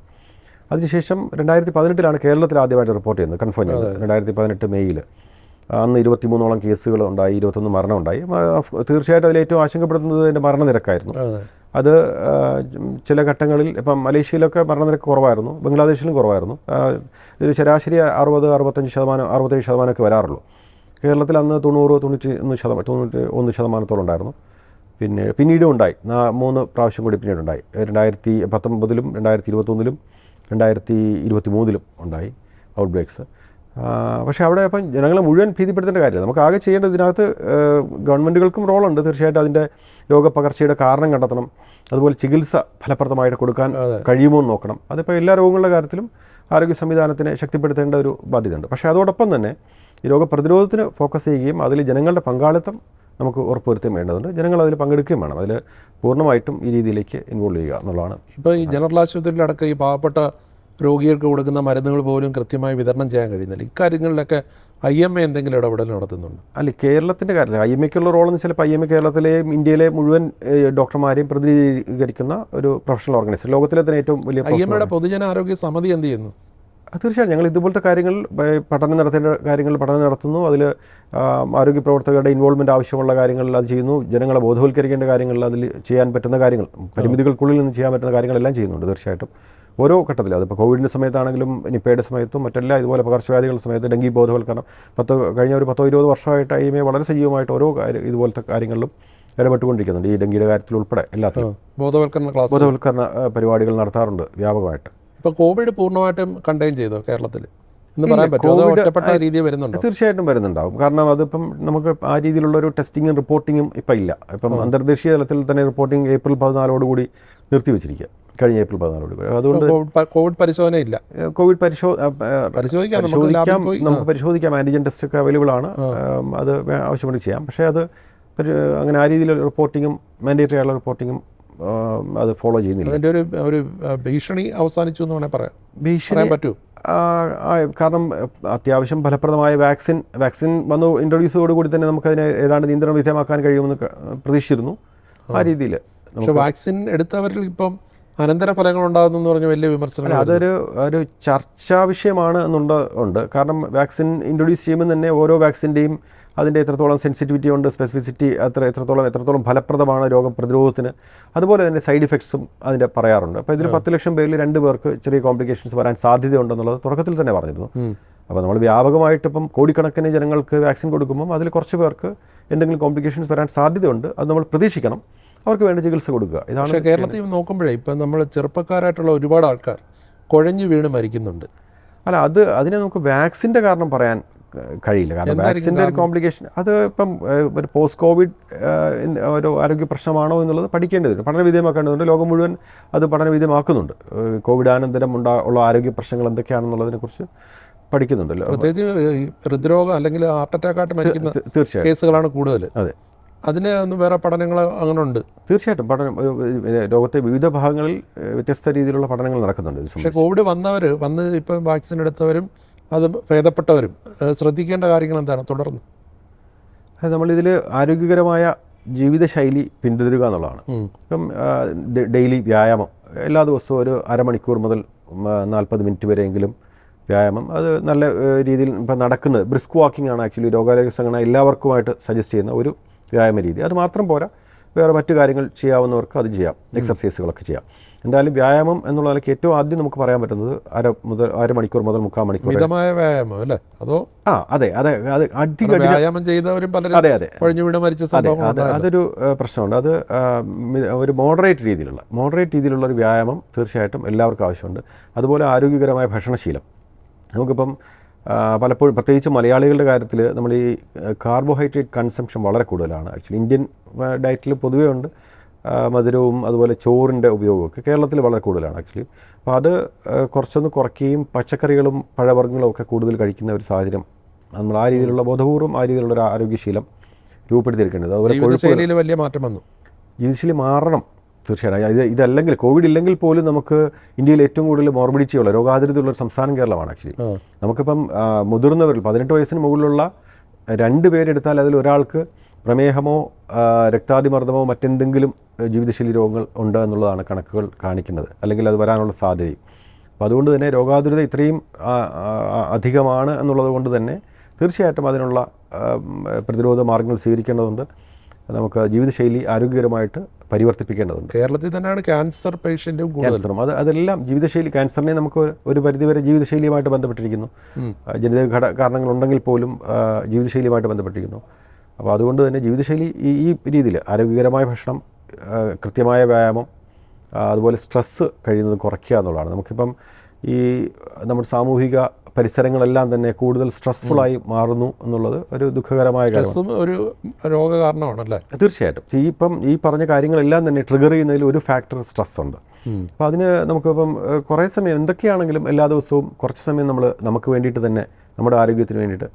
അതിനുശേഷം 2018 കേരളത്തിൽ ആദ്യമായിട്ട് റിപ്പോർട്ട് ചെയ്യുന്നത്, കൺഫേം ചെയ്തത് 2018 മെയ്യിൽ. അന്ന് 23ഓളം കേസുകൾ ഉണ്ടായി, 21 മരണം ഉണ്ടായി. തീർച്ചയായിട്ടും അതിൽ ഏറ്റവും ആശങ്കപ്പെടുന്നത് അതിൻ്റെ മരണനിരക്കായിരുന്നു. അത് ചില ഘട്ടങ്ങളിൽ ഇപ്പം മലേഷ്യയിലൊക്കെ മരണനിരക്ക് കുറവായിരുന്നു, ബംഗ്ലാദേശിലും കുറവായിരുന്നു. ഒരു ശരാശരി 60-65% വരാറുള്ളൂ. കേരളത്തിൽ അന്ന് 91% ഉണ്ടായിരുന്നു. പിന്നീടും ഉണ്ടായി, 3 പ്രാവശ്യം കൂടി പിന്നീടുണ്ടായി. 2019-ലും 2021-ലും 2023-ലും ഉണ്ടായി ഔട്ട് ബ്രേക്സ്. പക്ഷേ അവിടെ അപ്പം ജനങ്ങളെ മുഴുവൻ ഭീതിപ്പെടുത്തേണ്ട കാര്യമില്ല. നമുക്ക് ആകെ ചെയ്യേണ്ടത് ഇതിനകത്ത് ഗവൺമെൻറ്റുകൾക്കും റോളുണ്ട്. തീർച്ചയായിട്ടും അതിൻ്റെ രോഗപകർച്ചയുടെ കാരണം കണ്ടെത്തണം. അതുപോലെ ചികിത്സ ഫലപ്രദമായിട്ട് കൊടുക്കാൻ കഴിയുമോ എന്ന് നോക്കണം. അതിപ്പോൾ എല്ലാ രോഗങ്ങളുടെ കാര്യത്തിലും ആരോഗ്യ സംവിധാനത്തിനെ ശക്തിപ്പെടുത്തേണ്ട ഒരു ബാധ്യതയുണ്ട്. പക്ഷേ അതോടൊപ്പം തന്നെ ഈ രോഗപ്രതിരോധത്തിന് ഫോക്കസ് ചെയ്യുകയും അതിൽ ജനങ്ങളുടെ പങ്കാളിത്തം നമുക്ക് ഉറപ്പുവരുത്തുകയും വേണ്ടതുണ്ട്. ജനങ്ങൾ അതിൽ പങ്കെടുക്കുകയും വേണം. അതിൽ പൂർണ്ണമായിട്ടും ഈ രീതിയിലേക്ക് ഇൻവോൾവ് ചെയ്യുക എന്നുള്ളതാണ്. ഇപ്പോൾ ഈ ജനറൽ ആശുപത്രിയിലടക്കം ഈ പാവപ്പെട്ട രോഗികൾക്ക് കൊടുക്കുന്ന മരുന്നുകൾ പോലും കൃത്യമായി വിതരണം ചെയ്യാൻ കഴിയുന്നില്ല. ഇക്കാര്യങ്ങളിലൊക്കെ IMA എന്തെങ്കിലും ഇടപെടൽ നടത്തുന്നുണ്ട്? അല്ല, കേരളത്തിൻ്റെ കാര്യത്തിൽ IMAക്കുള്ള റോളെന്ന് വെച്ചാൽ IMA കേരളത്തിലെയും ഇന്ത്യയിലെ മുഴുവൻ ഡോക്ടർമാരെയും പ്രതിനിധീകരിക്കുന്ന ഒരു പ്രൊഫഷണൽ ഓർഗനൈസേഷൻ, ലോകത്തിലെ തന്നെ ഏറ്റവും വലിയ. IMAയുടെ പൊതുജനാരോഗ്യ സമിതി എന്ത് ചെയ്യുന്നു? തീർച്ചയായും ഞങ്ങൾ ഇതുപോലത്തെ കാര്യങ്ങൾ പഠനം നടത്തുന്നു. അതിൽ ആരോഗ്യ പ്രവർത്തകരുടെ ഇൻവോൾവ്മെൻറ്റ് ആവശ്യമുള്ള കാര്യങ്ങളിൽ അത് ചെയ്യുന്നു. ജനങ്ങളെ ബോധവൽക്കരിക്കേണ്ട കാര്യങ്ങളിൽ അതിൽ ചെയ്യാൻ പറ്റുന്ന കാര്യങ്ങൾ, പരിമിതികൾക്കുള്ളിൽ നിന്ന് ചെയ്യാൻ പറ്റുന്ന കാര്യങ്ങളെല്ലാം ചെയ്യുന്നുണ്ട്. തീർച്ചയായിട്ടും ഓരോ ഘട്ടത്തിലും, അതിപ്പോൾ കോവിഡിൻ്റെ സമയത്താണെങ്കിലും നിപ്പയുടെ സമയത്തും മറ്റെല്ലാം ഇതുപോലെ പകർച്ചവ്യാധികളുടെ സമയത്ത് ഡെങ്കി ബോധവൽക്കരണം കഴിഞ്ഞ ഒരു 10-20 വർഷമായിട്ട് IMA വളരെ സജീവമായിട്ട് ഓരോ ഇതുപോലത്തെ കാര്യങ്ങളിലും ഇടപെട്ടുകൊണ്ടിരിക്കുന്നുണ്ട്. ഈ ഡെങ്കിയുടെ കാര്യത്തിൽ ഉൾപ്പെടെ എല്ലാത്തിലും ബോധവൽക്കരണ പരിപാടികൾ നടത്താറുണ്ട് വ്യാപകമായിട്ട്. ഇപ്പോൾ കോവിഡ് പൂർണ്ണമായിട്ടും കണ്ടെയ്ൻ ചെയ്തോ കേരളത്തിൽ എന്ന് പറയാൻ പറ്റുമോ? ഒറ്റപ്പെട്ട രീതിയിൽ വരുന്നുണ്ടോ? തീർച്ചയായിട്ടും വരുന്നുണ്ടാവും. കാരണം അതിപ്പം നമുക്ക് ആ രീതിയിലുള്ളൊരു ടെസ്റ്റിങ്ങും റിപ്പോർട്ടിങ്ങും ഇപ്പം ഇല്ല. ഇപ്പം അന്തർദേശീയ തലത്തിൽ തന്നെ റിപ്പോർട്ടിംഗ് April 14 നിർത്തിവെച്ചിരിക്കുക, കഴിഞ്ഞ April 14. അതുകൊണ്ട് കോവിഡ് പരിശോധന ഇല്ല. കോവിഡ് നമുക്ക് പരിശോധിക്കാം. ആൻറ്റിജൻ ടെസ്റ്റ് ഒക്കെ അവൈലബിൾ ആണ്. അത് ആവശ്യപ്പെട്ട് ചെയ്യാം. പക്ഷേ അത് അങ്ങനെ ആ രീതിയിലുള്ള റിപ്പോർട്ടിങ്ങും മാൻഡേറ്ററി ആയുള്ള റിപ്പോർട്ടിങ്ങും അത് ഫോളോ ചെയ്യുന്നില്ല. അതിൻ്റെ ഒരു ഭീഷണി അവസാനിച്ചു എന്ന് വേണമെങ്കിൽ പറയാൻ പറ്റൂ. കാരണം അത്യാവശ്യം ഫലപ്രദമായ വാക്സിൻ വന്നു ഇൻട്രൊഡ്യൂസോടുകൂടി തന്നെ നമുക്കതിനെ ഏതാണ്ട് നിയന്ത്രണ വിധേയമാക്കാൻ കഴിയുമെന്ന് പ്രതീക്ഷിച്ചിരുന്നു. ആ രീതിയിൽ. പക്ഷേ വാക്സിൻ എടുത്തവരിൽ ഇപ്പം അനന്തര ഫലങ്ങൾ ഉണ്ടാകുന്നു പറഞ്ഞ വലിയ വിമർശനം. അതൊരു ചർച്ചാ വിഷയമാണ് എന്നുണ്ട്. കാരണം വാക്സിൻ ഇൻട്രൊഡ്യൂസ് ചെയ്യുമ്പോൾ തന്നെ ഓരോ വാക്സിൻ്റെയും അതിൻ്റെ എത്രത്തോളം സെൻസിറ്റിവിറ്റി ഉണ്ട്, സ്പെസിഫിസിറ്റി എത്രത്തോളം ഫലപ്രദമാണ് രോഗപ്രതിരോധത്തിന്, അതുപോലെ തന്നെ സൈഡ് ഇഫക്ട്സും അതിൻ്റെ പറയാറുണ്ട്. അപ്പോൾ ഇതിൽ 10 ലക്ഷം പേരിൽ 2 പേർക്ക് ചെറിയ കോംപ്ലിക്കേഷൻസ് വരാൻ സാധ്യതയുണ്ടെന്നുള്ളത് തുടക്കത്തിൽ തന്നെ പറഞ്ഞിരുന്നു. അപ്പോൾ നമ്മൾ വ്യാപകമായിട്ട് ഇപ്പം കോടിക്കണക്കിന് ജനങ്ങൾക്ക് വാക്സിൻ കൊടുക്കുമ്പം അതിൽ കുറച്ച് പേർക്ക് എന്തെങ്കിലും കോംപ്ലിക്കേഷൻസ് വരാൻ സാധ്യതയുണ്ട്. അത് നമ്മൾ പ്രതീക്ഷിക്കണം. അവർക്ക് വേണ്ട ചികിത്സ കൊടുക്കുക. ഇതാണ്. പക്ഷേ കേരളത്തിൽ നോക്കുമ്പോഴേ ഇപ്പം നമ്മൾ ചെറുപ്പക്കാരായിട്ടുള്ള ഒരുപാട് ആൾക്കാർ കുഴഞ്ഞു വീണ് മരിക്കുന്നുണ്ട്. അല്ല, അതിനെ നമുക്ക് വാക്സിൻ്റെ കാരണം പറയാൻ കഴിയില്ല. കാരണം വാക്സിൻ്റെ ഒരു കോംപ്ലിക്കേഷൻ അത് ഇപ്പം ഒരു പോസ്റ്റ് കോവിഡ് ഒരു ആരോഗ്യ പ്രശ്നമാണോ എന്നുള്ളത് പഠിക്കേണ്ടതുണ്ട്, പഠനവിധേയമാക്കേണ്ടതുണ്ട്. ലോകം മുഴുവൻ അത് പഠനവിധേയമാക്കുന്നുണ്ട്. കോവിഡാനന്തരം ഉള്ള ആരോഗ്യ പ്രശ്നങ്ങൾ എന്തൊക്കെയാണെന്നുള്ളതിനെക്കുറിച്ച് പഠിക്കുന്നുണ്ടല്ലോ. പ്രത്യേകിച്ച് ഹൃദ്രോഗം അല്ലെങ്കിൽ ഹാർട്ട് അറ്റാക്കായിട്ട് മരിക്കുന്ന തീർച്ചയായും കേസുകളാണ് കൂടുതൽ. അതെ, അതിന് വേറെ പഠനങ്ങൾ അങ്ങനെ ഉണ്ട്. തീർച്ചയായിട്ടും പഠനം ലോകത്തെ വിവിധ ഭാഗങ്ങളിൽ വ്യത്യസ്ത രീതിയിലുള്ള പഠനങ്ങൾ നടക്കുന്നുണ്ട്. പക്ഷേ കോവിഡ് വന്ന് ഇപ്പം വാക്സിൻ എടുത്തവരും അത് ഭേദപ്പെട്ടവരും ശ്രദ്ധിക്കേണ്ട കാര്യങ്ങൾ എന്താണ് തുടർന്ന്? അത് നമ്മളിതിൽ ആരോഗ്യകരമായ ജീവിതശൈലി പിന്തുടരുക എന്നുള്ളതാണ്. ഇപ്പം ഡെയിലി വ്യായാമം, എല്ലാ ദിവസവും ഒരു അരമണിക്കൂർ മുതൽ 40 മിനിറ്റ് വരെയെങ്കിലും വ്യായാമം, അത് നല്ല രീതിയിൽ ഇപ്പം നടക്കുന്നത് ബ്രിസ്ക് വാക്കിംഗ് ആണ് ആക്ച്വലി രോഗാരോഗ്യ സംഘടന എല്ലാവർക്കുമായിട്ട് സജസ്റ്റ് ചെയ്യുന്ന ഒരു വ്യായാമ രീതി. അത് മാത്രം പോരാ, വേറെ മറ്റു കാര്യങ്ങൾ ചെയ്യാവുന്നവർക്ക് അത് ചെയ്യാം, എക്സർസൈസുകളൊക്കെ ചെയ്യാം. എന്തായാലും വ്യായാമം എന്നുള്ള നിലയ്ക്ക് ഏറ്റവും ആദ്യം നമുക്ക് പറയാൻ പറ്റുന്നത് അരമണിക്കൂർ മുതൽ 3/4 മണിക്കൂർ മിതമായ വ്യായാമം അല്ലേ? അതോ അതെ അതെ അത് അധികം വ്യായാമം ചെയ്തവരും പലരും അതെ അതെ മരിച്ച സംഭവം അതൊരു പ്രശ്നമുണ്ട്. അത് ഒരു മോഡറേറ്റ് രീതിയിലുള്ള ഒരു വ്യായാമം തീർച്ചയായിട്ടും എല്ലാവർക്കും ആവശ്യമുണ്ട്. അതുപോലെ ആരോഗ്യകരമായ ഭക്ഷണശീലം. നമുക്കിപ്പം പലപ്പോഴും പ്രത്യേകിച്ച് മലയാളികളുടെ കാര്യത്തിൽ നമ്മൾ ഈ കാർബോഹൈഡ്രേറ്റ് കൺസംഷൻ വളരെ കൂടുതലാണ്. ആക്ച്വലി ഇന്ത്യൻ ഡയറ്റിൽ പൊതുവേ ഉണ്ട് മധുരവും അതുപോലെ ചോറിൻ്റെ ഉപയോഗമൊക്കെ കേരളത്തിൽ വളരെ കൂടുതലാണ് ആക്ച്വലി. അപ്പോൾ അത് കുറച്ചൊന്ന് കുറയ്ക്കുകയും പച്ചക്കറികളും പഴവർഗ്ഗങ്ങളും ഒക്കെ കൂടുതൽ കഴിക്കുന്ന ഒരു സാഹചര്യം നമ്മൾ ആ രീതിയിലുള്ള ബോധപൂർവ്വം ആ രീതിയിലുള്ള ഒരു ആരോഗ്യശീലം രൂപപ്പെടുത്തിയിരിക്കേണ്ടത്. അതുപോലെ ജീവിതശൈലിയിൽ വലിയ മാറ്റം വന്നു. ജീവിതശൈലി മാറണം തീർച്ചയായിട്ടും. ഇതല്ലെങ്കിൽ കോവിഡ് ഇല്ലെങ്കിൽ പോലും നമുക്ക് ഇന്ത്യയിൽ ഏറ്റവും കൂടുതൽ മോർബിഡിറ്റിയുള്ള രോഗാതുരതയുള്ളൊരു സംസ്ഥാനം കേരളമാണ് ആക്ച്വലി. നമുക്കിപ്പം മുതിർന്നവരിൽ 18 വയസ്സിന് മുകളിലുള്ള 2 പേരെടുത്താൽ അതിൽ ഒരാൾക്ക് പ്രമേഹമോ രക്താതിമർദ്ദമോ മറ്റെന്തെങ്കിലും ജീവിതശൈലി രോഗങ്ങൾ ഉണ്ട് എന്നുള്ളതാണ് കണക്കുകൾ കാണിക്കുന്നത്, അല്ലെങ്കിൽ അത് വരാനുള്ള സാധ്യതയും. അപ്പോൾ അതുകൊണ്ട് തന്നെ രോഗാതുരത ഇത്രയും അധികമാണ് എന്നുള്ളത് കൊണ്ട് തന്നെ തീർച്ചയായിട്ടും അതിനുള്ള പ്രതിരോധ മാർഗ്ഗങ്ങൾ സ്വീകരിക്കേണ്ടതുണ്ട്. നമുക്ക് ജീവിതശൈലി ആരോഗ്യകരമായിട്ട് പരിവർത്തിപ്പിക്കേണ്ടതുണ്ട്. കേരളത്തിൽ തന്നെയാണ് ക്യാൻസർ പേഷ്യൻറ്റും ക്യാൻസറും അതെല്ലാം ജീവിതശൈലി, ക്യാൻസറിനെ നമുക്ക് ഒരു പരിധിവരെ ജീവിതശൈലിയുമായിട്ട് ബന്ധപ്പെട്ടിരിക്കുന്നു. ജനിതക കാരണങ്ങളുണ്ടെങ്കിൽ പോലും ജീവിതശൈലിയുമായിട്ട് ബന്ധപ്പെട്ടിരിക്കുന്നു. അപ്പോൾ അതുകൊണ്ട് തന്നെ ജീവിതശൈലി ഈ രീതിയിൽ ആരോഗ്യകരമായ ഭക്ഷണം, കൃത്യമായ വ്യായാമം, അതുപോലെ സ്ട്രെസ്സ് കഴിയുന്നത് കുറയ്ക്കുക എന്നുള്ളതാണ്. നമുക്കിപ്പം ഈ നമ്മുടെ സാമൂഹിക പരിസരങ്ങളെല്ലാം തന്നെ കൂടുതൽ സ്ട്രെസ്ഫുള്ളായി മാറുന്നു എന്നുള്ളത് ഒരു ദുഃഖകരമായ കാര്യമാണ്. ഒരു രോഗകാരണമാണല്ലേ? തീർച്ചയായിട്ടും. ഈ പറഞ്ഞ കാര്യങ്ങളെല്ലാം തന്നെ ട്രിഗർ ചെയ്യുന്നതിൽ ഒരു ഫാക്ടർ സ്ട്രെസ് ഉണ്ട്. അപ്പോൾ അതിന് നമുക്കിപ്പം കുറേ സമയം എന്തൊക്കെയാണെങ്കിലും എല്ലാ ദിവസവും കുറച്ച് സമയം നമുക്ക് വേണ്ടിയിട്ട് തന്നെ നമ്മുടെ ആരോഗ്യത്തിന് വേണ്ടിയിട്ട്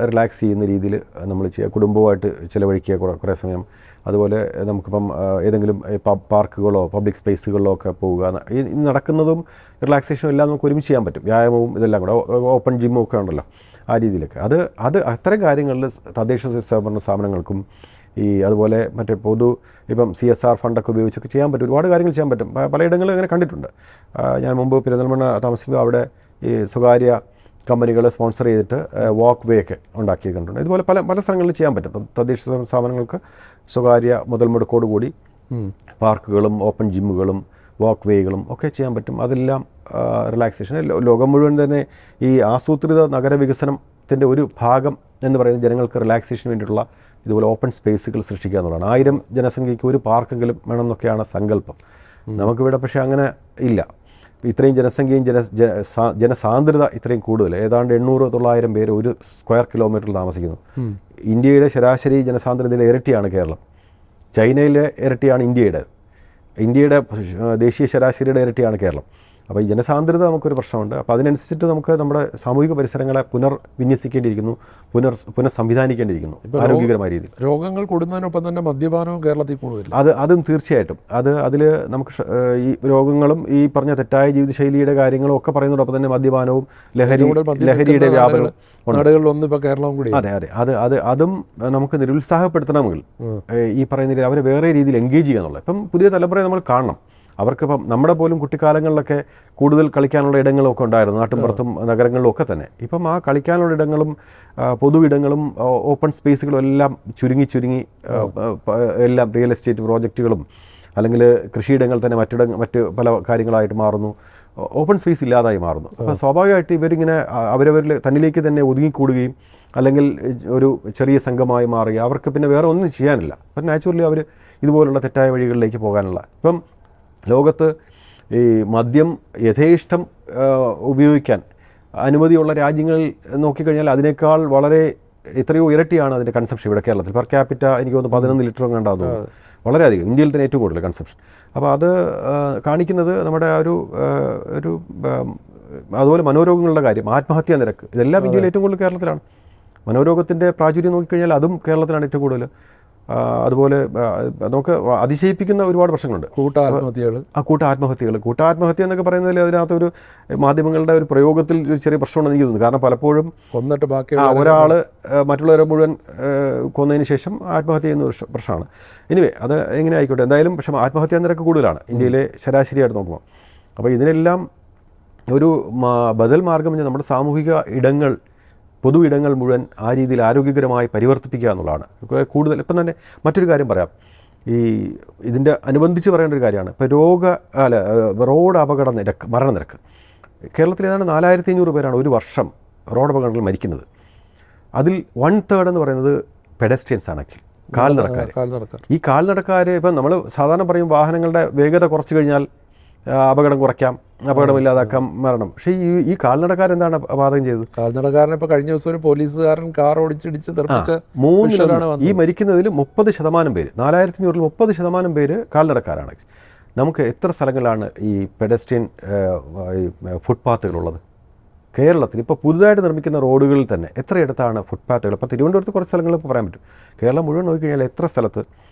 റിലാക്സ് ചെയ്യുന്ന രീതിയിൽ നമ്മൾ ചെയ്യുക, കുടുംബവുമായിട്ട് ചിലവഴിക്കുക കുറേ സമയം. അതുപോലെ നമുക്കിപ്പം ഏതെങ്കിലും പാർക്കുകളോ പബ്ലിക് സ്പേസുകളിലോ ഒക്കെ പോവുക. ഈ നടക്കുന്നതും റിലാക്സേഷനും എല്ലാം നമുക്ക് ഒരുമിച്ച് ചെയ്യാൻ പറ്റും. വ്യായാമവും ഇതെല്ലാം കൂടെ, ഓപ്പൺ ജിമ്മും ഒക്കെ ഉണ്ടല്ലോ, ആ രീതിയിലൊക്കെ. അത് അത്തരം കാര്യങ്ങളിൽ തദ്ദേശ സ്വയംഭരണ സ്ഥാപനങ്ങൾക്കും അതുപോലെ മറ്റേ ഇപ്പം CSR ഫണ്ടൊക്കെ ഉപയോഗിച്ചൊക്കെ ചെയ്യാൻ പറ്റും. ഒരുപാട് കാര്യങ്ങൾ ചെയ്യാൻ പറ്റും. പലയിടങ്ങളിലും അങ്ങനെ കണ്ടിട്ടുണ്ട്. ഞാൻ മുമ്പ് പെരിന്തൽമണ്ണ താമസിക്കുമ്പോൾ അവിടെ ഈ സ്വകാര്യ കമ്പനികൾ സ്പോൺസർ ചെയ്തിട്ട് വാക്ക് വേ ഒക്കെ ഉണ്ടാക്കി കണ്ടിട്ടുണ്ട്. ഇതുപോലെ പല സ്ഥലങ്ങളിലും ചെയ്യാൻ പറ്റും. തദ്ദേശ സ്ഥാപനങ്ങൾക്ക് സ്വകാര്യ മുതൽ മുടക്കോടുകൂടി പാർക്കുകളും ഓപ്പൺ ജിമ്മുകളും വാക്ക് വേകളും ഒക്കെ ചെയ്യാൻ പറ്റും. അതെല്ലാം റിലാക്സേഷൻ. ലോകം മുഴുവൻ തന്നെ ഈ ആസൂത്രിത നഗരവികസനത്തിൻ്റെ ഒരു ഭാഗം എന്ന് പറയുന്നത് ജനങ്ങൾക്ക് റിലാക്സേഷന് വേണ്ടിയിട്ടുള്ള ഇതുപോലെ ഓപ്പൺ സ്പേസുകൾ സൃഷ്ടിക്കുക എന്നുള്ളതാണ്. 1000 ജനസംഖ്യയ്ക്ക് ഒരു പാർക്കെങ്കിലും വേണം എന്നൊക്കെയാണ് സങ്കല്പം. നമുക്കിവിടെ പക്ഷേ അങ്ങനെ ഇല്ല. ഇത്രയും ജനസംഖ്യയും ജനസാന്ദ്രത ഇത്രയും കൂടുതൽ, ഏതാണ്ട് 800-900 പേര് ഒരു സ്ക്വയർ കിലോമീറ്ററിൽ താമസിക്കുന്നു. ഇന്ത്യയുടെ ശരാശരി ജനസാന്ദ്രതയുടെ ഇരട്ടിയാണ് കേരളം. ചൈനയിലെ ഇരട്ടിയാണ് ഇന്ത്യയുടെ ദേശീയ ശരാശരിയുടെ ഇരട്ടിയാണ് കേരളം. അപ്പോൾ ഈ ജനസാന്ദ്രത നമുക്കൊരു പ്രശ്നമുണ്ട്. അപ്പോൾ അതിനനുസരിച്ചിട്ട് നമുക്ക് നമ്മുടെ സാമൂഹിക പരിസരങ്ങളെ പുനർവിന്യസിക്കേണ്ടിയിരിക്കുന്നു, പുനഃസംവിധാനിക്കേണ്ടിയിരിക്കുന്നു ആരോഗ്യകരമായ രീതിയിൽ. രോഗങ്ങൾ കൂടുന്നതിനൊപ്പം തന്നെ മദ്യപാനവും കേരളത്തിൽ കൂടുതൽ. അതും തീർച്ചയായിട്ടും അതിൽ നമുക്ക് ഈ രോഗങ്ങളും ഈ പറഞ്ഞ തെറ്റായ ജീവിതശൈലിയുടെ കാര്യങ്ങളും ഒക്കെ പറയുന്നതോടൊപ്പം തന്നെ മദ്യപാനവും ലഹരിയുടെ വ്യാപനവും നാടുകളിലൊന്നും ഇപ്പോൾ കേരളവും കൂടി. അതെ അതും നമുക്ക് നിരുത്സാഹപ്പെടുത്തണമെങ്കിൽ ഈ പറയുന്ന രീതി അവരെ വേറെ രീതിയിൽ എൻഗേജ് ചെയ്യുക എന്നുള്ളത്. ഇപ്പം പുതിയ തലമുറയെ നമ്മൾ കാണണം. അവർക്കിപ്പം നമ്മുടെ പോലും കുട്ടിക്കാലങ്ങളിലൊക്കെ കൂടുതൽ കളിക്കാനുള്ള ഇടങ്ങളൊക്കെ ഉണ്ടായിരുന്നു, നാട്ടിൻപുറത്തും നഗരങ്ങളിലും ഒക്കെ തന്നെ. ഇപ്പം ആ കളിക്കാനുള്ള ഇടങ്ങളും പൊതുവിടങ്ങളും ഓപ്പൺ സ്പേസുകളും എല്ലാം ചുരുങ്ങി എല്ലാം റിയൽ എസ്റ്റേറ്റ് പ്രോജക്റ്റുകളും അല്ലെങ്കിൽ കൃഷിയിടങ്ങൾ തന്നെ മറ്റ് പല കാര്യങ്ങളായിട്ട് മാറുന്നു. ഓപ്പൺ സ്പേസ് ഇല്ലാതായി മാറുന്നു. അപ്പോൾ സ്വാഭാവികമായിട്ട് ഇവരിങ്ങനെ അവരവരിൽ തന്നിലേക്ക് തന്നെ ഒതുങ്ങിക്കൂടുകയും അല്ലെങ്കിൽ ഒരു ചെറിയ സംഘമായി മാറുകയും അവർക്ക് പിന്നെ വേറെ ഒന്നും ചെയ്യാനില്ല. അപ്പം നാച്ചുറലി അവർ ഇതുപോലുള്ള തെറ്റായ വഴികളിലേക്ക് പോകാനുള്ള. ഇപ്പം ലോകത്ത് ഈ മദ്യം യഥേഷ്ടം ഉപയോഗിക്കാൻ അനുമതിയുള്ള രാജ്യങ്ങളിൽ നോക്കിക്കഴിഞ്ഞാൽ അതിനേക്കാൾ വളരെ എത്രയോ ഇരട്ടിയാണ് അതിൻ്റെ കൺസംഷൻ ഇവിടെ കേരളത്തിൽ. പെർ ക്യാപിറ്റ എനിക്ക് തോന്നുന്നു 11 ലിറ്റർ കണ്ടാകുന്നു, വളരെയധികം. ഇന്ത്യയിൽ തന്നെ ഏറ്റവും കൂടുതൽ കൺസംഷൻ. അപ്പോൾ അത് കാണിക്കുന്നത് നമ്മുടെ ആ ഒരു അതുപോലെ മനോരോഗങ്ങളുടെ കാര്യം, ആത്മഹത്യാ നിരക്ക്, ഇതെല്ലാം ഇന്ത്യയിൽ ഏറ്റവും കൂടുതൽ കേരളത്തിലാണ്. മനോരോഗത്തിൻ്റെ പ്രാചുര്യം നോക്കിക്കഴിഞ്ഞാൽ അതും കേരളത്തിലാണ് ഏറ്റവും കൂടുതൽ. അതുപോലെ നമുക്ക് അതിശയിപ്പിക്കുന്ന ഒരുപാട് പ്രശ്നങ്ങളുണ്ട്. കൂട്ടാത്മഹത്യകൾ എന്നൊക്കെ പറയുന്നതിൽ അതിനകത്തൊരു മാധ്യമങ്ങളുടെ ഒരു പ്രയോഗത്തിൽ ഒരു ചെറിയ പ്രശ്നമുണ്ടെന്ന് എനിക്ക് തോന്നുന്നു. കാരണം പലപ്പോഴും കൊന്നിട്ട് ബാക്കി ഒരാൾ മറ്റുള്ളവരെ മുഴുവൻ കൊന്നതിന് ശേഷം ആത്മഹത്യ ചെയ്യുന്ന ഒരു പ്രശ്നമാണ്. എനിവേ അത് എങ്ങനെ ആയിക്കോട്ടെ, എന്തായാലും പക്ഷേ ആത്മഹത്യാ നിരക്ക് കൂടുതലാണ് ഇന്ത്യയിലെ ശരാശരിയായിട്ട് നോക്കുമ്പോൾ. അപ്പോൾ ഇതിനെല്ലാം ഒരു ബദൽ മാർഗം നമ്മുടെ സാമൂഹിക ഇടങ്ങൾ, പൊതു ഇടങ്ങൾ മുഴുവൻ ആ രീതിയിൽ ആരോഗ്യകരമായി പരിവർത്തിപ്പിക്കുക എന്നുള്ളതാണ് കൂടുതൽ. ഇപ്പം തന്നെ മറ്റൊരു കാര്യം പറയാം, ഇതിൻ്റെ അനുബന്ധിച്ച് പറയേണ്ട ഒരു കാര്യമാണ്. ഇപ്പോൾ റോഡ് അപകട നിരക്ക്, മരണനിരക്ക് കേരളത്തിൽ ഏതാണ്ട് 4500 പേരാണ് ഒരു വർഷം റോഡ് അപകടങ്ങളിൽ മരിക്കുന്നത്. അതിൽ 1/3 എന്ന് പറയുന്നത് പെഡസ്ട്രിയൻസ് ആണ്, ആക്ച്വലി കാൽനടക്കാർ. ഈ കാൽനടക്കാർ ഇപ്പം നമ്മൾ സാധാരണ പറയും വാഹനങ്ങളുടെ വേഗത കുറച്ച് കഴിഞ്ഞാൽ അപകടം കുറയ്ക്കാം, അപകടമില്ലാതാക്കാം, മരണം. പക്ഷേ ഈ കാൽനടക്കാരെന്താണ് പാതകം ചെയ്തത്? കാൽനടക്കാരനെ ഇപ്പോൾ കഴിഞ്ഞ ദിവസം ഒരു പോലീസുകാരൻ കാർ ഓടിച്ചിടിച്ച് തെറിപ്പിച്ച 3 ഈ മരിക്കുന്നതിൽ 30% പേര്, 4500-ൽ 30% പേര് കാൽനടക്കാരാണ്. നമുക്ക് എത്ര സ്ഥലങ്ങളിലാണ് ഈ പെഡസ്ട്രിയൻ ഫുട്പാത്തുകളുള്ളത് കേരളത്തിൽ? ഇപ്പോൾ പുതുതായിട്ട് നിർമ്മിക്കുന്ന റോഡുകളിൽ തന്നെ എത്രയിടത്താണ് ഫുട്പാത്തുകൾ? ഇപ്പോൾ തിരുവനന്തപുരത്ത് കുറച്ച് സ്ഥലങ്ങളിൽ ഇപ്പോൾ പറയാൻ പറ്റും. കേരളം മുഴുവൻ നോക്കിക്കഴിഞ്ഞാൽ എത്ര സ്ഥലത്ത്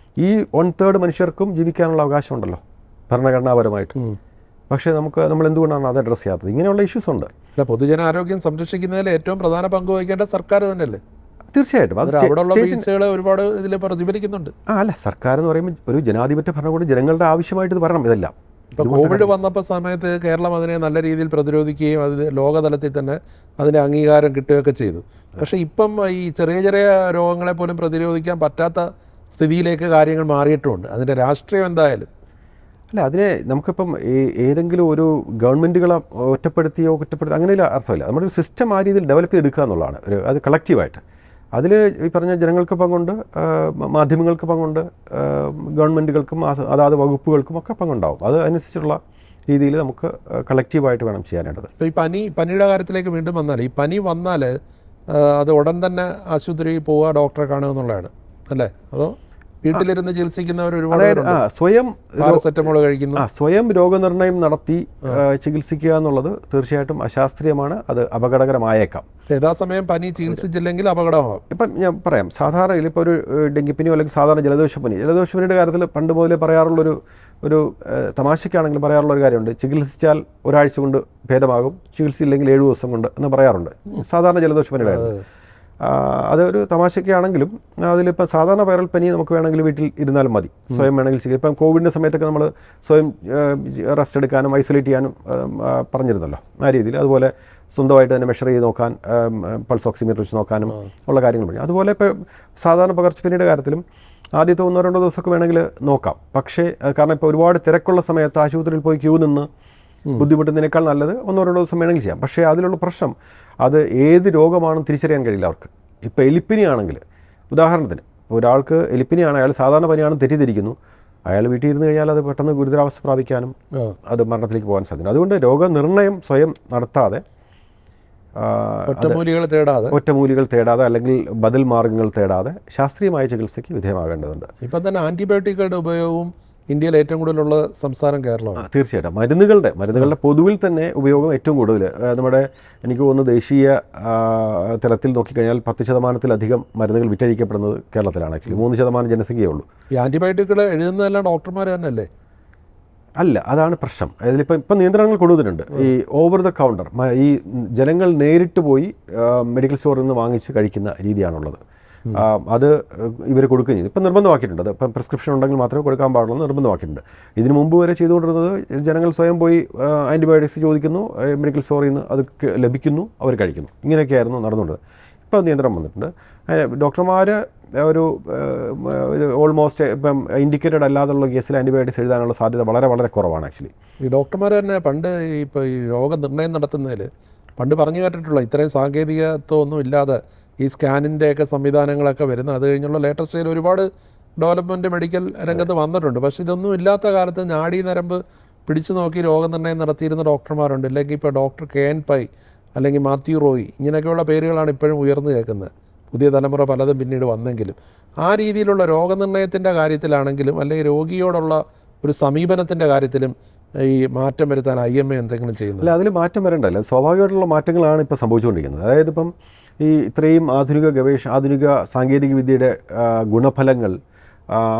ഈ 1/3 മനുഷ്യർക്കും ജീവിക്കാനുള്ള അവകാശമുണ്ടല്ലോ ഭരണഘടനാപരമായിട്ട്. പക്ഷേ നമ്മൾ എന്തുകൊണ്ടാണ് അത് അഡ്രസ്സ് ചെയ്യാത്തത്? ഇങ്ങനെയുള്ള ഇഷ്യൂസ് ഉണ്ട്. അല്ല, പൊതുജനാരോഗ്യം സംരക്ഷിക്കുന്നതിൽ ഏറ്റവും പ്രധാന പങ്ക് വഹിക്കേണ്ട സർക്കാർ തന്നെയല്ലേ? തീർച്ചയായിട്ടും അത് അവിടെയുള്ള വീഴ്ചകൾ ഒരുപാട് ഇതിൽ പ്രതിഫലിക്കുന്നുണ്ട്. അല്ല, സർക്കാർ എന്ന് പറയുമ്പോൾ ഒരു ജനാധിപത്യ ഭരണകൂടം ജനങ്ങളുടെ ആവശ്യമായിട്ട് ഇത് വരണം. ഇതെല്ലാം ഇപ്പോൾ കോവിഡ് വന്നപ്പോൾ സമയത്ത് കേരളം അതിനെ നല്ല രീതിയിൽ പ്രതിരോധിക്കുകയും അത് ലോകതലത്തിൽ തന്നെ അതിൻ്റെ അംഗീകാരം കിട്ടുകയൊക്കെ ചെയ്തു. പക്ഷേ ഇപ്പം ഈ ചെറിയ ചെറിയ രോഗങ്ങളെ പോലും പ്രതിരോധിക്കാൻ പറ്റാത്ത സ്ഥിതിയിലേക്ക് കാര്യങ്ങൾ മാറിയിട്ടുമുണ്ട്. അതിൻ്റെ രാഷ്ട്രീയം എന്തായാലും അല്ല, അതിനെ നമുക്കിപ്പം ഏതെങ്കിലും ഒരു ഗവൺമെൻറ്റുകളെ ഒറ്റപ്പെടുത്തിയോ കുറ്റപ്പെടുത്തിയോ അങ്ങനെയുള്ള അർത്ഥമില്ല. നമ്മുടെ ഒരു സിസ്റ്റം ആ രീതിയിൽ ഡെവലപ്പ് ചെയ്തെടുക്കുക എന്നുള്ളതാണ്. അത് കളക്റ്റീവായിട്ട് അതിൽ ഈ പറഞ്ഞ ജനങ്ങൾക്ക് പങ്കുണ്ട്, മാധ്യമങ്ങൾക്ക് പങ്കുണ്ട്, ഗവൺമെൻറ്റുകൾക്കും അതാത് വകുപ്പുകൾക്കും ഒക്കെ പങ്കുണ്ടാവും. അത് അനുസരിച്ചുള്ള രീതിയിൽ നമുക്ക് കളക്റ്റീവായിട്ട് വേണം ചെയ്യാനായിട്ട്. ഈ പനിയുടെ കാര്യത്തിലേക്ക് വീണ്ടും വന്നാൽ, ഈ പനി വന്നാൽ അത് ഉടൻ തന്നെ ആശുപത്രിയിൽ പോവുക, ഡോക്ടറെ കാണുക എന്നുള്ളതാണ് അല്ലേ? അതോ വീട്ടിലിരുന്ന് ചികിത്സിക്കുന്നവർ ഒരുപാട് സ്വയം പാരസെറ്റമോൾ കഴിക്കുന്നു, സ്വയം രോഗനിർണയം നടത്തി ചികിത്സിക്കുക എന്നുള്ളത് തീർച്ചയായിട്ടും അശാസ്ത്രീയമാണ്. അത് അപകടകരമായേക്കാം. യഥാസമയം പനി ചികിത്സിച്ചില്ലെങ്കിൽ അപകടമാകും. ഇപ്പം ഞാൻ പറയാം, സാധാരണ ഇതിലിപ്പോൾ ഒരു ഡെങ്കിപ്പനിയോ അല്ലെങ്കിൽ സാധാരണ ജലദോഷപ്പനിയുടെ കാര്യത്തിൽ പണ്ട് മുതലേ പറയാറുള്ളൊരു തമാശയ്ക്കാണെങ്കിലും പറയാറുള്ളൊരു കാര്യമുണ്ട്. ചികിത്സിച്ചാൽ ഒരാഴ്ച കൊണ്ട് ഭേദമാകും, ചികിത്സയില്ലെങ്കിൽ 7 ദിവസം കൊണ്ട് എന്ന് പറയാറുണ്ട് സാധാരണ ജലദോഷപ്പനിയുടെ കാര്യത്തിൽ. അതൊരു തമാശയ്ക്കാണെങ്കിലും അതിലിപ്പോൾ സാധാരണ വൈറൽ പനി നമുക്ക് വേണമെങ്കിൽ വീട്ടിൽ ഇരുന്നാലും മതി, സ്വയം വേണമെങ്കിൽ ചികിത്സ. ഇപ്പം കോവിഡിൻ്റെ സമയത്തൊക്കെ നമ്മൾ സ്വയം റെസ്റ്റ് എടുക്കാനും ഐസൊലേറ്റ് ചെയ്യാനും പറഞ്ഞിരുന്നല്ലോ ആ രീതിയിൽ. അതുപോലെ സ്വന്തമായിട്ട് തന്നെ മെഷർ ചെയ്ത് നോക്കാൻ, പൾസ് ഓക്സിമീറ്റർ വെച്ച് നോക്കാനും ഉള്ള കാര്യങ്ങൾ പറഞ്ഞു. അതുപോലെ ഇപ്പോൾ സാധാരണ പകർച്ചപ്പനിയുടെ കാര്യത്തിലും ആദ്യത്തെ 1-2 ദിവസമൊക്കെ വേണമെങ്കിൽ നോക്കാം. പക്ഷേ കാരണം ഇപ്പോൾ ഒരുപാട് തിരക്കുള്ള സമയത്ത് ആശുപത്രിയിൽ പോയി ക്യൂ നിന്ന് ബുദ്ധിമുട്ടുന്നതിനേക്കാൾ നല്ലത് 1-2 ദിവസം വേണമെങ്കിൽ ചെയ്യാം. പക്ഷേ അതിലുള്ള പ്രശ്നം അത് ഏത് രോഗമാണെന്ന് തിരിച്ചറിയാൻ കഴിയില്ല അവർക്ക്. ഇപ്പോൾ എലിപ്പനിയാണെങ്കിൽ ഉദാഹരണത്തിന് ഒരാൾക്ക് എലിപ്പനിയാണ്, അയാൾ സാധാരണ പനിയാണെന്ന് തെറ്റിദ്ധരിക്കുന്നു, അയാൾ വീട്ടിൽ ഇരുന്ന് കഴിഞ്ഞാൽ അത് പെട്ടെന്ന് ഗുരുതരാവസ്ഥ പ്രാപിക്കാനും അത് മരണത്തിലേക്ക് പോകാൻ സാധ്യത. അതുകൊണ്ട് രോഗനിർണയം സ്വയം നടത്താതെ, ഒറ്റമൂലികൾ തേടാതെ അല്ലെങ്കിൽ ബദൽ മാർഗ്ഗങ്ങൾ തേടാതെ ശാസ്ത്രീയമായ ചികിത്സയ്ക്ക് വിധേയമാകേണ്ടതുണ്ട്. ഇപ്പം തന്നെ ആൻറ്റിബയോട്ടിക്കുകളുടെ ഉപയോഗവും ഇന്ത്യയിൽ ഏറ്റവും കൂടുതലുള്ള സംസ്ഥാനം കേരളമാണ്. തീർച്ചയായിട്ടും മരുന്നുകളുടെ പൊതുവിൽ തന്നെ ഉപയോഗം ഏറ്റവും കൂടുതൽ നമ്മുടെ എനിക്ക് തോന്നുന്നു ദേശീയ തലത്തിൽ നോക്കിക്കഴിഞ്ഞാൽ 10%-ലധികം മരുന്നുകൾ വിറ്റഴിക്കപ്പെടുന്നത് കേരളത്തിലാണ്. ആക്ച്വലി 3% ജനസംഖ്യയേ ഉള്ളൂ. ഈ ആൻറ്റിബയോട്ടിക്കുകൾ എഴുതുന്നതെല്ലാം ഡോക്ടർമാർ തന്നെയല്ലേ? അല്ല, അതാണ് പ്രശ്നം. ഇപ്പം നിയന്ത്രണങ്ങൾ കൊണ്ടുവന്നിട്ടുണ്ട്. ഈ ഓവർ ദ കൗണ്ടർ ഈ ജനങ്ങൾ നേരിട്ട് പോയി മെഡിക്കൽ സ്റ്റോറിൽ നിന്ന് വാങ്ങിച്ച് കഴിക്കുന്ന രീതിയാണുള്ളത്. അത് ഇവർ കൊടുക്കുകയും ചെയ്തു. ഇപ്പം നിർബന്ധമാക്കിയിട്ടുണ്ട്. അത് ഇപ്പം പ്രിസ്ക്രിപ്ഷൻ ഉണ്ടെങ്കിൽ മാത്രമേ കൊടുക്കാൻ പാടുള്ളൂ എന്ന് നിർബന്ധമാക്കിയിട്ടുണ്ട്. ഇതിന് മുമ്പ് വരെ ചെയ്തുകൊണ്ടിരുന്നത് ജനങ്ങൾ സ്വയം പോയി ആൻറ്റിബയോട്ടിക്സ് ചോദിക്കുന്നു, മെഡിക്കൽ സ്റ്റോറിൽ നിന്ന് അത് ലഭിക്കുന്നു, അവർ കഴിക്കുന്നു. ഇങ്ങനെയൊക്കെയായിരുന്നു നടന്നുകൊണ്ടത്. ഇപ്പോൾ നിയന്ത്രണം വന്നിട്ടുണ്ട്. ഡോക്ടർമാർ ഒരു ഓൾമോസ്റ്റ് ഇപ്പം ഇൻഡിക്കേറ്റഡ് അല്ലാതുള്ള കേസിൽ ആൻറ്റിബയോട്ടിക്സ് എഴുതാനുള്ള സാധ്യത വളരെ വളരെ കുറവാണ്. ആക്ച്വലി ഈ ഡോക്ടർമാർ തന്നെ പണ്ട് ഇപ്പോൾ ഈ രോഗനിർണയം നടത്തുന്നതിൽ പണ്ട് പറഞ്ഞു കേട്ടിട്ടുള്ള ഇത്രയും സാങ്കേതികത്വമൊന്നും ഇല്ലാതെ ഈ സ്കാനിൻ്റെയൊക്കെ സംവിധാനങ്ങളൊക്കെ വരുന്ന അത് കഴിഞ്ഞുള്ള ലേറ്റസ്റ്റ് സ്റ്റേജിൽ ഒരുപാട് ഡെവലപ്മെൻറ്റ് മെഡിക്കൽ രംഗത്ത് വന്നിട്ടുണ്ട്. പക്ഷേ ഇതൊന്നും ഇല്ലാത്ത കാലത്ത് നാഡീ നരമ്പ് പിടിച്ചു നോക്കി രോഗനിർണയം നടത്തിയിരുന്ന ഡോക്ടർമാരുണ്ട്. ഇല്ലെങ്കിൽ ഇപ്പോൾ ഡോക്ടർ KN പൈ അല്ലെങ്കിൽ മാത്യു റോയി, ഇങ്ങനെയൊക്കെയുള്ള പേരുകളാണ് ഇപ്പോഴും ഉയർന്നു കേൾക്കുന്നത്. പുതിയ തലമുറ പലതും പിന്നീട് വന്നെങ്കിലും ആ രീതിയിലുള്ള രോഗനിർണയത്തിൻ്റെ കാര്യത്തിലാണെങ്കിലും അല്ലെങ്കിൽ രോഗിയോടുള്ള ഒരു സമീപനത്തിൻ്റെ കാര്യത്തിലും ഈ മാറ്റം വരുത്താൻ IMA എന്തെങ്കിലും ചെയ്യുന്നു? അല്ല, അതിൽ മാറ്റം വരണ്ടല്ല, സ്വാഭാവികമായിട്ടുള്ള മാറ്റങ്ങളാണ് ഇപ്പോൾ സംഭവിച്ചുകൊണ്ടിരിക്കുന്നത്. അതായത് ഇപ്പം ഈ ഇത്രയും ആധുനിക സാങ്കേതിക വിദ്യയുടെ ഗുണഫലങ്ങൾ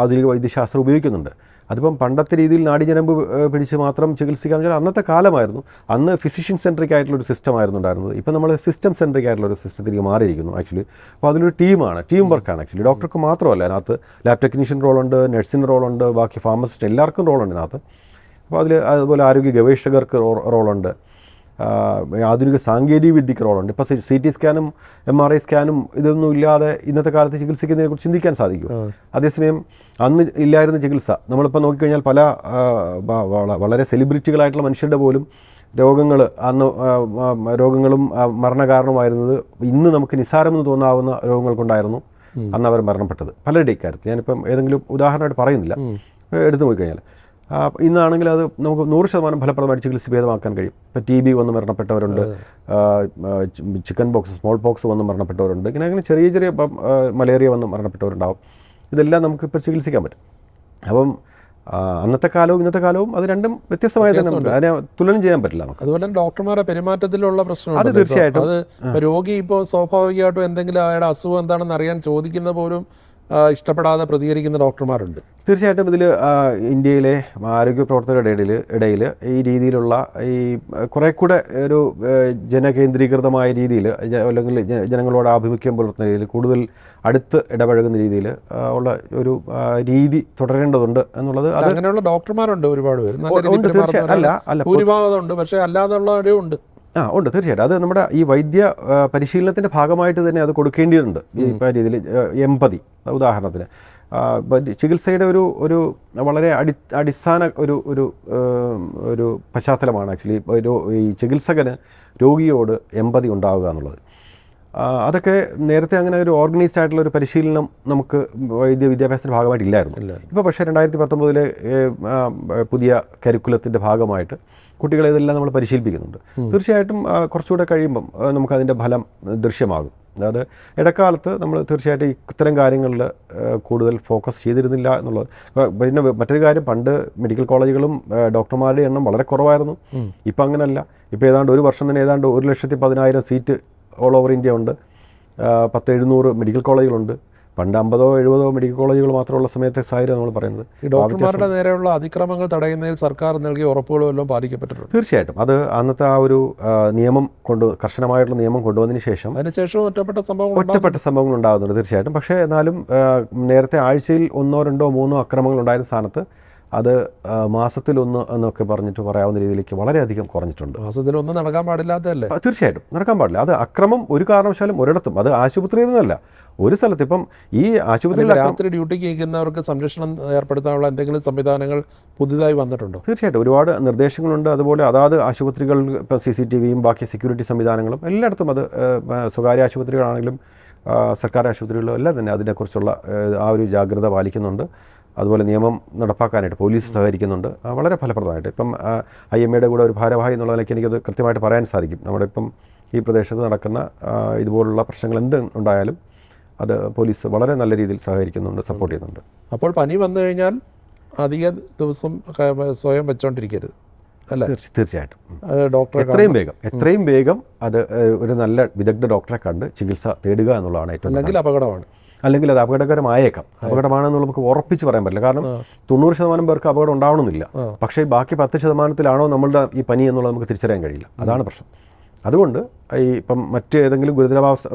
ആധുനിക വൈദ്യശാസ്ത്രം ഉപയോഗിക്കുന്നുണ്ട്. അതിപ്പം പണ്ടത്തെ രീതിയിൽ നാടിഞരമ്പ് പിടിച്ച് മാത്രം ചികിത്സിക്കാന്ന് വെച്ചാൽ അന്നത്തെ കാലമായിരുന്നു. അന്ന് ഫിസിഷ്യൻ സെൻട്രിക് ആയിട്ടുള്ളൊരു സിസ്റ്റം ആയിരുന്നു ഉണ്ടായിരുന്നത്. ഇപ്പോൾ നമ്മൾ സിസ്റ്റം സെൻട്രിക് ആയിട്ടുള്ളൊരു സിസ്റ്റത്തിലേക്ക് മാറിയിരിക്കുന്നു ആക്ച്വലി. അപ്പോൾ അതിലൊരു ടീം വർക്കാണ് ആക്ച്വലി. ഡോക്ടർക്ക് മാത്രമല്ല അതിനകത്ത് ലാബ് ടെക്നീഷ്യൻ റോളുണ്ട്, നഴ്സിന് റോളുണ്ട്, ബാക്കി ഫാർമസിസ്റ്റ് എല്ലാവർക്കും റോളുണ്ട് ഇതിനകത്ത്. അപ്പോൾ അതുപോലെ ആരോഗ്യ ഗവേഷകർക്ക് റോളുണ്ട്, ആധുനിക സാങ്കേതിക വിദ്യക്ക് റോളുണ്ട്. ഇപ്പോൾ CT സ്കാനും MRI സ്കാനും ഇതൊന്നും ഇല്ലാതെ ഇന്നത്തെ കാലത്ത് ചികിത്സിക്കുന്നതിനെക്കുറിച്ച് ചിന്തിക്കാൻ സാധിക്കും. അതേസമയം അന്ന് ഇല്ലായിരുന്ന ചികിത്സ നമ്മളിപ്പോൾ നോക്കിക്കഴിഞ്ഞാൽ പല വളരെ സെലിബ്രിറ്റികളായിട്ടുള്ള മനുഷ്യരുടെ പോലും രോഗങ്ങളും മരണകാരണമായിരുന്നത് ഇന്ന് നമുക്ക് നിസ്സാരമെന്ന് തോന്നാവുന്ന രോഗങ്ങൾ കൊണ്ടായിരുന്നു അന്ന് അവർ മരണപ്പെട്ടത്. പലരുടെ ഇക്കാര്യത്തിൽ ഞാനിപ്പം ഏതെങ്കിലും ഉദാഹരണമായിട്ട് പറയുന്നില്ല, എടുത്തു നോക്കിക്കഴിഞ്ഞാൽ ഇന്നാണെങ്കിൽ അത് നമുക്ക് 100% ഫലപ്രദമായിട്ട് ചികിത്സ ഭേദമാക്കാൻ കഴിയും. ഇപ്പോൾ TB വന്ന് മരണപ്പെട്ടവരുണ്ട്, ചിക്കൻ പോക്സ്, സ്മോൾ പോക്സ് വന്ന് മരണപ്പെട്ടവരുണ്ട്, ഇങ്ങനെ ചെറിയ മലേറിയ വന്ന് മരണപ്പെട്ടവരുണ്ടാവും. ഇതെല്ലാം നമുക്കിപ്പോൾ ചികിത്സിക്കാൻ പറ്റും. അപ്പം അന്നത്തെ കാലവും ഇന്നത്തെ കാലവും അത് രണ്ടും വ്യത്യസ്തമായി തന്നെ അതിനെ തുലനം ചെയ്യാൻ പറ്റില്ല നമുക്ക്. അതുപോലെ തന്നെ ഡോക്ടർമാരുടെ പെരുമാറ്റത്തിലുള്ള പ്രശ്നം അത് തീർച്ചയായിട്ടും അത് രോഗി ഇപ്പോൾ സ്വാഭാവികമായിട്ടും എന്തെങ്കിലും അയാളുടെ അസുഖം എന്താണെന്ന് അറിയാൻ ചോദിക്കുന്ന പോലും ഇഷ്ടപ്പെടാതെ പ്രതികരിക്കുന്ന ഡോക്ടർമാരുണ്ട്. തീർച്ചയായിട്ടും ഇതിൽ ഇന്ത്യയിലെ ആരോഗ്യ പ്രവർത്തകരുടെ ഇടയിൽ ഈ രീതിയിലുള്ള ഈ കുറേ കൂടെ ഒരു ജനകേന്ദ്രീകൃതമായ രീതിയിൽ അല്ലെങ്കിൽ ജനങ്ങളോട് ആഭിമുഖ്യം പുലർത്തുന്ന രീതിയിൽ കൂടുതൽ അടുത്ത് ഇടപഴകുന്ന രീതിയിൽ ഉള്ള ഒരു രീതി തുടരേണ്ടതുണ്ട് എന്നുള്ളത്. അങ്ങനെയുള്ള ഡോക്ടർമാരുണ്ട് ഒരുപാട് പേര്, അല്ല ഭൂരിഭാഗമുണ്ട്, പക്ഷേ അല്ലാതുള്ളവരും ഉണ്ട്. ഉണ്ട്, തീർച്ചയായിട്ടും. അത് നമ്മുടെ ഈ വൈദ്യ പരിശീലനത്തിൻ്റെ ഭാഗമായിട്ട് തന്നെ അത് കൊടുക്കേണ്ടതുണ്ട്. ഈ രീതിയിൽ എമ്പതി ഉദാഹരണത്തിന് ചികിത്സയുടെ ഒരു വളരെ അടിസ്ഥാന ഒരു പശ്ചാത്തലമാണ് ആക്ച്വലി ഈ ചികിത്സകന് രോഗിയോട് എമ്പതി ഉണ്ടാവുക എന്നുള്ളത്. അതൊക്കെ നേരത്തെ അങ്ങനെ ഒരു ഓർഗനൈസ്ഡ് ആയിട്ടുള്ള ഒരു പരിശീലനം നമുക്ക് വിദ്യാഭ്യാസത്തിൻ്റെ ഭാഗമായിട്ടില്ലായിരുന്നു. ഇപ്പോൾ പക്ഷേ 2019 പുതിയ കരിക്കുലത്തിൻ്റെ ഭാഗമായിട്ട് കുട്ടികളെ ഇതെല്ലാം നമ്മൾ പരിശീലിപ്പിക്കുന്നുണ്ട്. തീർച്ചയായിട്ടും കുറച്ചുകൂടെ കഴിയുമ്പം നമുക്കതിൻ്റെ ഫലം ദൃശ്യമാകും. അതായത് ഇടക്കാലത്ത് നമ്മൾ തീർച്ചയായിട്ടും ഇത്തരം കാര്യങ്ങളിൽ കൂടുതൽ ഫോക്കസ് ചെയ്തിരുന്നില്ല എന്നുള്ളത്. പിന്നെ മറ്റൊരു കാര്യം, പണ്ട് മെഡിക്കൽ കോളേജുകളും ഡോക്ടർമാരുടെ എണ്ണം വളരെ കുറവായിരുന്നു. ഇപ്പം അങ്ങനെയല്ല. ഇപ്പോൾ ഏതാണ്ട് ഒരു വർഷം തന്നെ ഏതാണ്ട് 1,10,000 സീറ്റ് ഓൾ ഓവർ ഇന്ത്യ ഉണ്ട്. 700 മെഡിക്കൽ കോളേജുകളുണ്ട്. പണ്ട് 50-70 മെഡിക്കൽ കോളേജുകൾ മാത്രമുള്ള സമയത്തെ സാഹചര്യം നമ്മൾ പറയുന്നത്. ഈ ഡോക്ടർമാരുടെ നേരെയുള്ള അതിക്രമങ്ങൾ തടയുന്നതിൽ സർക്കാർ നൽകിയ ഉറപ്പുകളും എല്ലാം പാലിക്കപ്പെട്ടിട്ടുണ്ട്. തീർച്ചയായിട്ടും അത് അന്നത്തെ ആ ഒരു നിയമം കർശനമായിട്ടുള്ള നിയമം കൊണ്ടുവന്നതിന് ശേഷം അതിനുശേഷം ഒറ്റപ്പെട്ട സംഭവങ്ങൾ ഉണ്ടാകുന്നുണ്ട് തീർച്ചയായിട്ടും. പക്ഷേ എന്നാലും നേരത്തെ ആഴ്ചയിൽ 1, 2, 3 അക്രമങ്ങൾ ഉണ്ടായിരുന്ന സ്ഥാനത്ത് അത് മാസത്തിൽ 1 എന്നൊക്കെ പറഞ്ഞിട്ട് പറയാവുന്ന രീതിയിലേക്ക് വളരെയധികം കുറഞ്ഞിട്ടുണ്ട്. മാസത്തിൽ 1 നടക്കാൻ പാടില്ലാത്തതല്ലേ? തീർച്ചയായിട്ടും നടക്കാൻ പാടില്ല. അത് അക്രമം ഒരു കാരണവശാലും ഒരിടത്തും, അത് ആശുപത്രിയിൽ നിന്നല്ല, ഒരു സ്ഥലത്ത്. ഇപ്പം ഈ ആശുപത്രിയിൽ രാത്രി ഡ്യൂട്ടിക്ക് ഇരിക്കുന്നവർക്ക് സംരക്ഷണം ഏർപ്പെടുത്താനുള്ള എന്തെങ്കിലും സംവിധാനങ്ങൾ പുതുതായി വന്നിട്ടുണ്ടോ? തീർച്ചയായിട്ടും ഒരുപാട് നിർദ്ദേശങ്ങളുണ്ട്. അതുപോലെ അതാത് ആശുപത്രികൾ ഇപ്പോൾ CCTVയും ബാക്കി സെക്യൂരിറ്റി സംവിധാനങ്ങളും എല്ലായിടത്തും, അത് സ്വകാര്യ ആശുപത്രികളാണെങ്കിലും സർക്കാർ ആശുപത്രികളിലും എല്ലാം തന്നെ അതിനെക്കുറിച്ചുള്ള ആ ഒരു ജാഗ്രത പാലിക്കുന്നുണ്ട്. അതുപോലെ നിയമം നടപ്പാക്കാനായിട്ട് പോലീസ് സഹകരിക്കുന്നുണ്ട് വളരെ ഫലപ്രദമായിട്ട്. ഇപ്പം IMAയുടെ കൂടെ ഒരു ഭാരവാഹി എന്നുള്ള നിലയ്ക്ക് എനിക്കത് കൃത്യമായിട്ട് പറയാൻ സാധിക്കും. നമ്മുടെ ഇപ്പം ഈ പ്രദേശത്ത് നടക്കുന്ന ഇതുപോലുള്ള പ്രശ്നങ്ങൾ എന്ത് ഉണ്ടായാലും അത് പോലീസ് വളരെ നല്ല രീതിയിൽ സഹകരിക്കുന്നുണ്ട്, സപ്പോർട്ട് ചെയ്യുന്നുണ്ട്. അപ്പോൾ പനി വന്നു കഴിഞ്ഞാൽ അധിക ദിവസം സ്വയം വെച്ചോണ്ടിരിക്കരുത് അല്ല? തീർച്ചയായിട്ടും ഡോക്ടറെ എത്രയും വേഗം അത് ഒരു നല്ല വിദഗ്ധ ഡോക്ടറെ കണ്ട് ചികിത്സ തേടുക എന്നുള്ളതാണ് ഏറ്റവും. അല്ലെങ്കിൽ അത് അപകടകരമായേക്കാം. അപകടമാണെന്ന് നമുക്ക് ഉറപ്പിച്ച് പറയാൻ പറ്റില്ല. കാരണം 90% പേർക്ക് അപകടം ഉണ്ടാവണമെന്നില്ല. പക്ഷേ ബാക്കി 10%-ആണോ നമ്മളുടെ ഈ പനി എന്നുള്ളത് നമുക്ക് തിരിച്ചറിയാൻ കഴിയില്ല. അതാണ് പ്രശ്നം. അതുകൊണ്ട് ഇപ്പം മറ്റേതെങ്കിലും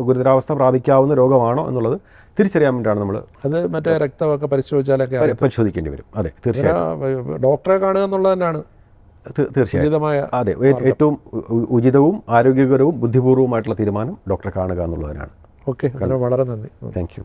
ഗുരുതരാവസ്ഥ പ്രാപിക്കാവുന്ന രോഗമാണോ എന്നുള്ളത് തിരിച്ചറിയാൻ വേണ്ടിയാണ് നമ്മൾ അത് മറ്റേ രക്തമൊക്കെ പരിശോധിച്ചാലൊക്കെ പരിശോധിക്കേണ്ടി വരും. അതെ, തീർച്ചയായും ഡോക്ടറെ കാണുക എന്നുള്ളതന്നെയാണ് തീർച്ചയായും. അതെ, ഏറ്റവും ഉചിതവും ആരോഗ്യകരവും ബുദ്ധിപൂർവ്വമായിട്ടുള്ള തീരുമാനം ഡോക്ടറെ കാണുക എന്നുള്ളതിനാണ്. ഓക്കെ, വളരെ നന്ദി. Thank you.